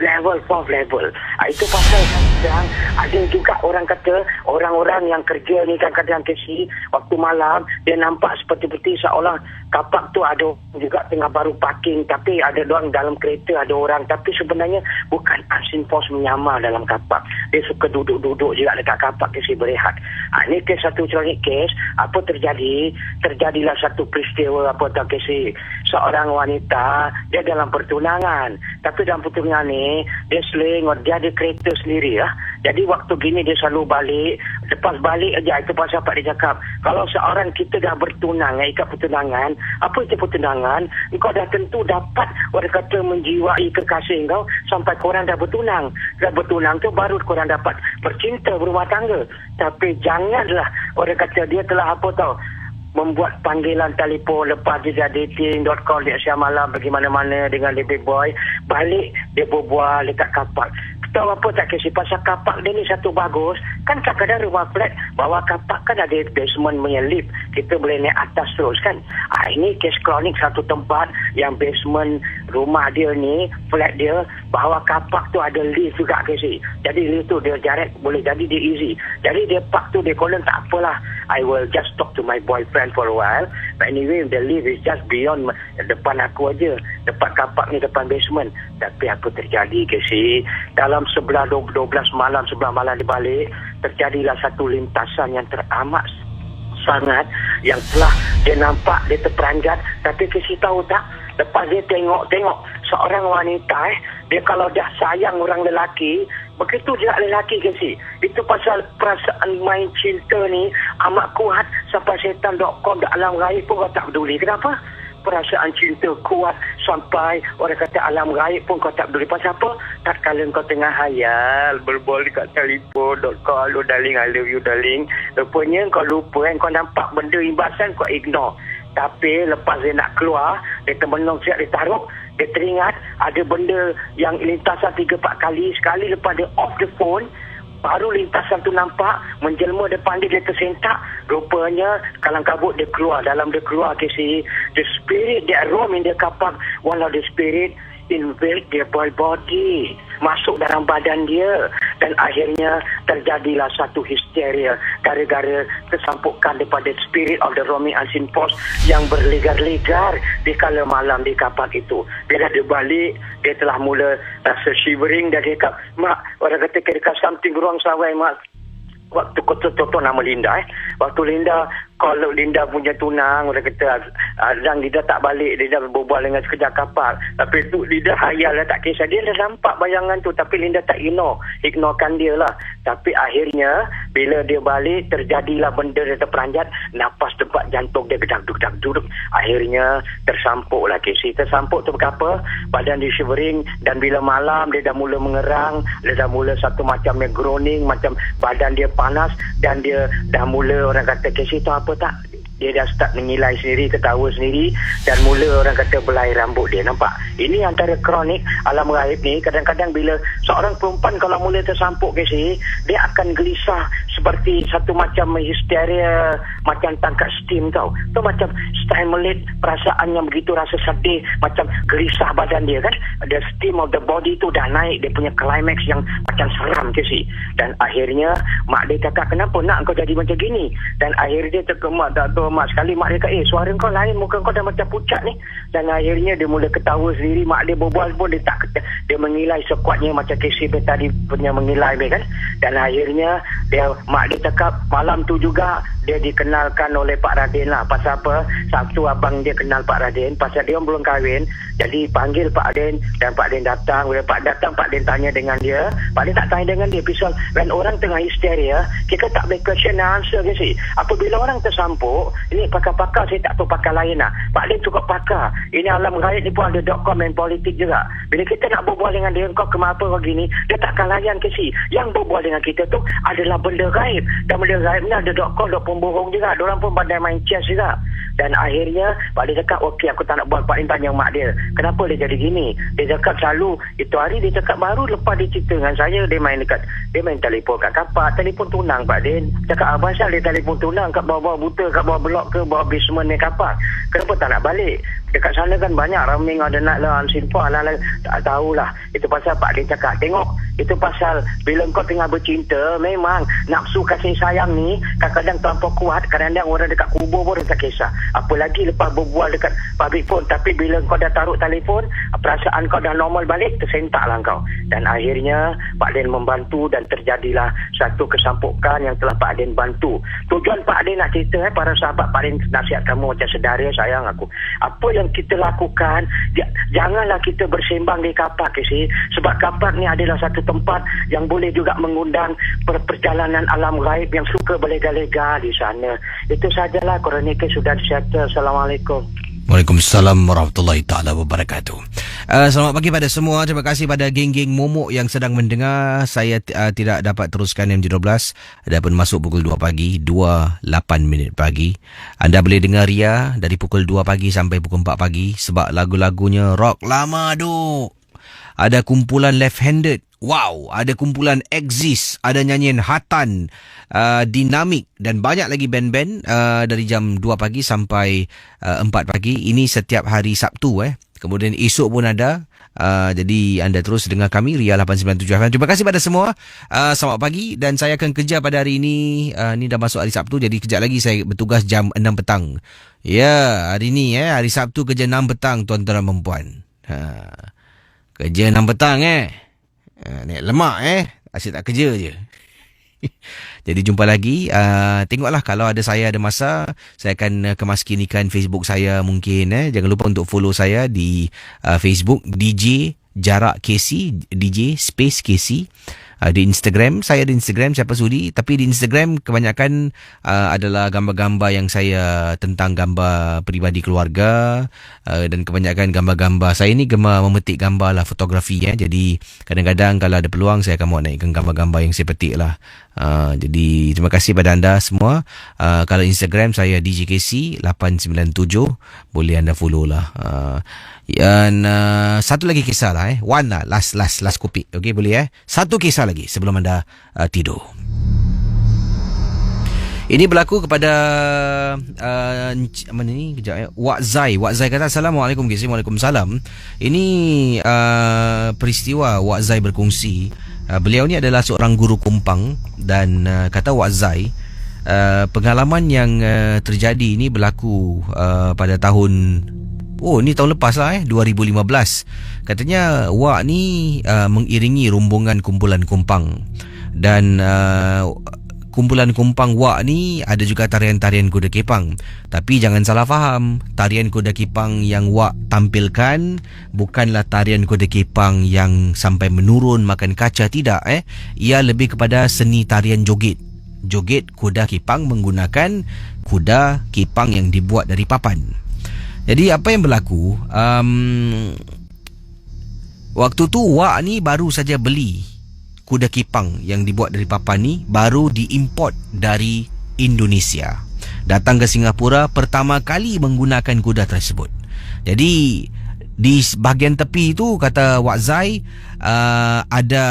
level 4 level. Itu pasal kadang ada juga orang kata orang-orang yang kerja ni kadang-kadang Casey, waktu malam dia nampak seperti seolah kapak tu ada juga tengah baru parking, tapi ada orang dalam kereta, ada orang, tapi sebenarnya bukan asin pos menyamar dalam kapak. Dia suka duduk-duduk juga dekat kapak Casey berehat. Ini kes satu kronik kes. Apa terjadi? Terjadilah satu peristiwa apa tak Casey. Seorang wanita, dia dalam pertunangan, tapi dalam pertunangan ni dia selingkuh, dia ada kereta sendiri lah. Jadi waktu gini dia selalu balik. Lepas balik aja, itu pasal Pak dia cakap, kalau seorang kita dah bertunang, ikat pertunangan, apa itu pertunangan? Engkau dah tentu dapat orang kata menjiwai kekasih engkau sampai korang dah bertunang. Dah bertunang tu baru korang dapat bercinta, berumah tangga. Tapi janganlah orang kata dia telah apa tahu, membuat panggilan telefon lepas dia dating.com dia siang malam pergi mana-mana dengan baby boy, balik dia berbual dekat kapak. Tahu apa tak Casey, pasal kapak dia ni satu bagus kan, kadang-kadang rumah flat bawah kapak kan ada basement punya lift, kita boleh naik atas terus kan. Ini kes kronik satu tempat yang basement rumah dia ni, flat dia, bawah kapak tu ada lift juga Casey. Jadi lift tu dia direct, boleh jadi dia easy. Jadi dia park tu dia konon tak apalah, I will just talk to my boyfriend for a while, but anyway the lift is just beyond depan aku aja, depan kapak ni, depan basement. Tapi apa terjadi Casey, dalam 11-12 malam, 11 malam di balik, terjadilah satu lintasan yang teramat sangat, yang telah dia nampak, dia terperanjat. Tapi Casey tahu tak, lepas dia tengok seorang wanita dia kalau dah sayang orang lelaki, begitu juga lelaki Casey. Itu pasal perasaan main cinta ni amat kuat sampai setan.com dak alam gaib pun kau tak peduli. Kenapa? Perasaan cinta kuat sampai orang kata alam gaib pun kau tak peduli. Pasal apa? Tak kala kau tengah hayal berbol dekat telefon, call, hello darling, I love you darling. Rupanya kau lupa kau nampak benda imbasan kau ignore. Tapi lepas dia nak keluar, dia termenung siap dia taruh, dia teringat ada benda yang lintasan 3-4 kali. Sekali lepas dia off the phone, baru lintasan tu nampak menjelma depan dia tersentak. Rupanya kalang kabut dia keluar Casey. The spirit that roam in the car park, one of the spirit invade their body, masuk dalam badan dia, dan akhirnya terjadilah satu histeria gara-gara tersampukkan daripada spirit of the roaming unseen force yang berlegar-legar di kala malam di kapal itu. Bila dia balik, dia telah mula rasa shivering dan dia kata, "Mak, orang kata kira something wrong somewhere, Mak." Waktu contoh nama Linda waktu Linda kalau Linda punya tunang, orang kata Azang Linda tak balik, Linda berbual dengan sekejap kapal, tapi tu Linda hayal lah, tak kisah, dia dah nampak bayangan tu, tapi Linda tak ignorekan dia lah. Tapi akhirnya bila dia balik, terjadilah benda dia terperanjat, napas tempat jantung dia gedang-gedang, akhirnya tersampuk lah Casey. Tersampuk tu berapa, badan dia shivering, dan bila malam dia dah mula mengerang, dia dah mula satu macam groaning, macam badan dia panas, dan dia dah mula, orang kata Casey tu apa tak, dia dah start mengilai sendiri, ketawa sendiri, dan mula orang kata belai rambut dia. Nampak? Ini antara kronik alam gaib ni. Kadang-kadang bila seorang perempuan kalau mula tersampuk Casey, dia akan gelisah seperti satu macam histeria, macam tangkap steam tau. Tu macam stimulate perasaan yang begitu, rasa sedih, macam gelisah badan dia kan. The steam of the body tu dah naik, dia punya climax yang macam seram Casey. Dan akhirnya mak dia cakap, "Kenapa nak kau jadi macam gini?" Dan akhirnya dia terkemak, tak tahu mak sekali. Mak dia kata, "Suara kau lain, muka kau dah macam pucat ni." Dan akhirnya dia mula ketawa sendiri. Mak dia berbual pun dia tak, dia mengilai sekuatnya macam Casey tadi punya mengilai kan. Dan akhirnya mak dia cakap malam tu juga dia dikenalkan oleh Pak Radin lah. Pasal apa? Satu abang dia kenal Pak Radin, pasal dia belum kahwin. Jadi panggil Pak Radin, dan Pak Radin datang. Bila Pak datang, Pak Radin tanya dengan dia. Pak Radin tak tanya dengan dia. Pasal when orang tengah histeria, kita tak boleh question and answer Casey. Apabila orang tersampuk, ini pakar-pakar, saya tak tahu pakar lain lah. Pak Radin cukup pakar. Ini alam gaib ni pun ada .com dan politik juga. Bila kita nak berbual dengan dia, kau kenapa kau gini, dia takkan layan Casey. Yang berbual dengan kita tu adalah benda gaib. Dan benda gaib ni ada .com, pembohong juga. Diorang pun pandai main chess juga. Dan akhirnya Pak dia cakap, "Okey, aku tak nak buat." Pak Din tanya mak dia, "Kenapa dia jadi gini?" Dia cakap selalu itu hari dia cakap baru lepas dia cerita dengan saya, dia main telefon kat kapal, telefon tunang Pak Din. Cakap, "Abang Syah dia telefon tunang kat bawah buta, kat bawah blok ke bawah basement ni kapal. Kenapa tak nak balik? Dekat sana kan banyak roaming ada nak lah, sinfa lah, tak tahulah." Itu pasal Pak Din cakap, "Tengok, itu pasal bila kau tengah bercinta, memang nafsu kasih sayang ni kadang-kadang terlampau kuat, kadang-kadang orang dekat kubur pun dia tak kisah. Apalagi lepas berbual dekat public phone. Tapi bila kau dah taruh telefon, perasaan kau dah normal balik, tersentaklah kau." Dan akhirnya Pak Din membantu, dan terjadilah satu kesampukan yang telah Pak Din bantu. Tujuan Pak Din nak cerita, para sahabat, Pak Din nasihat kamu macam saudara sayang aku. Apa yang kita lakukan, janganlah kita bersembang di kapak Casey. Sebab kapak ni adalah satu tempat yang boleh juga mengundang perjalanan alam gaib yang suka berlega-lega di sana. Itu sajalah, kronika sudah disettle. Assalamualaikum. Waalaikumsalam warahmatullahi taala wabarakatuh. Selamat pagi pada semua. Terima kasih pada geng-geng momok yang sedang mendengar. Saya tidak dapat teruskan MJ12. Dah pun masuk pukul 2 pagi, 2:08 minit pagi. Anda boleh dengar Ria dari pukul 2 pagi sampai pukul 4 pagi sebab lagu-lagunya rock lama duk. Ada kumpulan Left Handed. Wow, ada kumpulan Exist, ada nyanyian Hatan, Dinamik, dan banyak lagi band-band dari jam 2 pagi sampai 4 pagi. Ini setiap hari Sabtu. Kemudian esok pun ada. Jadi anda terus dengar kami Ria 897 FM. Terima kasih pada semua. Selamat pagi, dan saya akan kerja pada hari ini. Ni dah masuk hari Sabtu, jadi kejap lagi saya bertugas jam 6 petang. Ya, hari ni hari Sabtu kerja 6 petang tuan-tuan dan puan. Kerja 6 petang naik lemak asyik tak kerja je. Jadi jumpa lagi. Tengoklah kalau ada saya ada masa, saya akan kemaskinikan Facebook saya mungkin. Jangan lupa untuk follow saya di Facebook DJ Jarak KC, DJ Space KC. Di Instagram, saya di Instagram, siapa sudi. Tapi di Instagram kebanyakan adalah gambar-gambar yang saya tentang gambar peribadi keluarga, dan kebanyakan gambar-gambar. Saya ni gemar memetik gambar lah, fotografi. Jadi kadang-kadang kalau ada peluang, saya akan mau naikkan gambar-gambar yang saya petik lah. Jadi terima kasih pada anda semua. Kalau Instagram saya DJKC 897, boleh anda follow lah. Dan satu lagi kisah lah. One lah, last kopi. Okay, boleh satu kisah sebentar lagi sebelum anda tidur. Ini berlaku kepada mana ni kejap ya. Wak Zai kata Assalamualaikum Kisi. Waalaikumsalam. Ini peristiwa Wak Zai berkongsi. Beliau ni adalah seorang guru kumpang dan kata Wak Zai pengalaman yang terjadi ini berlaku pada tahun ni tahun lepas lah 2015. Katanya Wak ni mengiringi rombongan kumpulan kumpang dan kumpulan kumpang Wak ni ada juga tarian-tarian kuda kepang. Tapi jangan salah faham, tarian kuda kepang yang Wak tampilkan bukanlah tarian kuda kepang yang sampai menurun makan kaca, tidak. Ia lebih kepada seni tarian joget. Joget kuda kepang menggunakan kuda kepang yang dibuat dari papan. Jadi apa yang berlaku? Waktu tu Wak ni baru saja beli kuda kepang yang dibuat dari papan ni, baru diimport dari Indonesia. Datang ke Singapura pertama kali menggunakan kuda tersebut. Jadi di bahagian tepi tu kata Wak Zai ada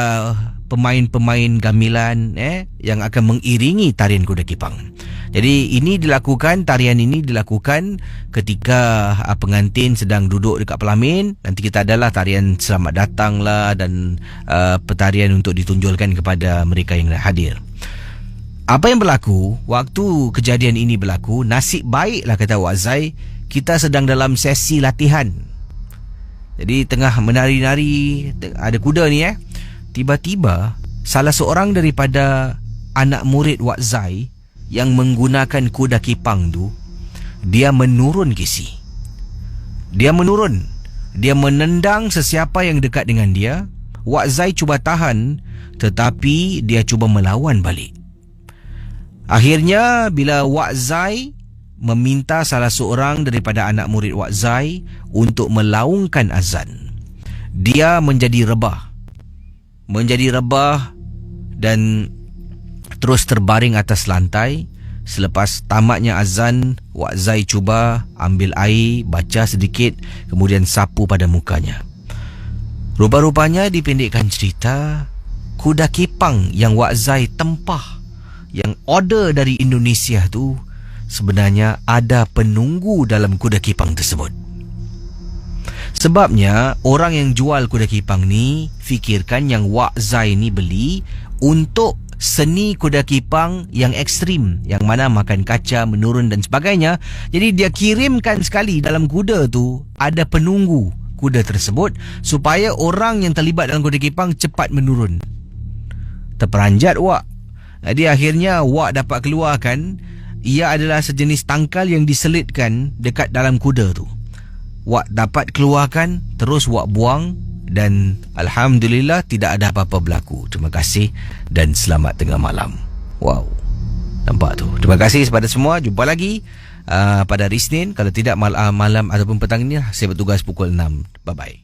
pemain-pemain gamelan yang akan mengiringi tarian kuda kepang. Jadi tarian ini dilakukan ketika pengantin sedang duduk dekat pelamin. Nanti kita adalah tarian selamat datang lah dan petarian untuk ditunjulkan kepada mereka yang hadir. Apa yang berlaku waktu kejadian ini berlaku, nasib baiklah kata Wak Zai, kita sedang dalam sesi latihan. Jadi tengah menari-nari, ada kuda ni tiba-tiba salah seorang daripada anak murid Wak Zai yang menggunakan kuda kepang tu, dia menurun Kisi. Dia menurun. Dia menendang sesiapa yang dekat dengan dia. Wak Zai cuba tahan, tetapi dia cuba melawan balik. Akhirnya bila Wak Zai meminta salah seorang daripada anak murid Wak Zai untuk melaungkan azan, dia menjadi rebah dan terus terbaring atas lantai. Selepas tamatnya azan, Wak Zai cuba ambil air, baca sedikit, kemudian sapu pada mukanya. Rupa-rupanya dipendekkan cerita, kuda kepang yang Wak Zai tempah, yang order dari Indonesia tu, sebenarnya ada penunggu dalam kuda kepang tersebut. Sebabnya orang yang jual kuda kepang ni fikirkan yang Wak Zai ni beli untuk seni kuda kepang yang ekstrim, yang mana makan kaca, menurun dan sebagainya. Jadi dia kirimkan sekali dalam kuda tu ada penunggu kuda tersebut supaya orang yang terlibat dalam kuda kepang cepat menurun. Terperanjat Wak. Jadi akhirnya Wak dapat keluarkan, ia adalah sejenis tangkal yang diselitkan dekat dalam kuda tu. Wak dapat keluarkan, terus Wak buang dan alhamdulillah tidak ada apa-apa berlaku. Terima kasih dan selamat tengah malam. Wow, nampak tu. Terima kasih kepada semua. Jumpa lagi pada hari Isnin. Kalau tidak malam ataupun petang ni, saya bertugas pukul 6. Bye-bye.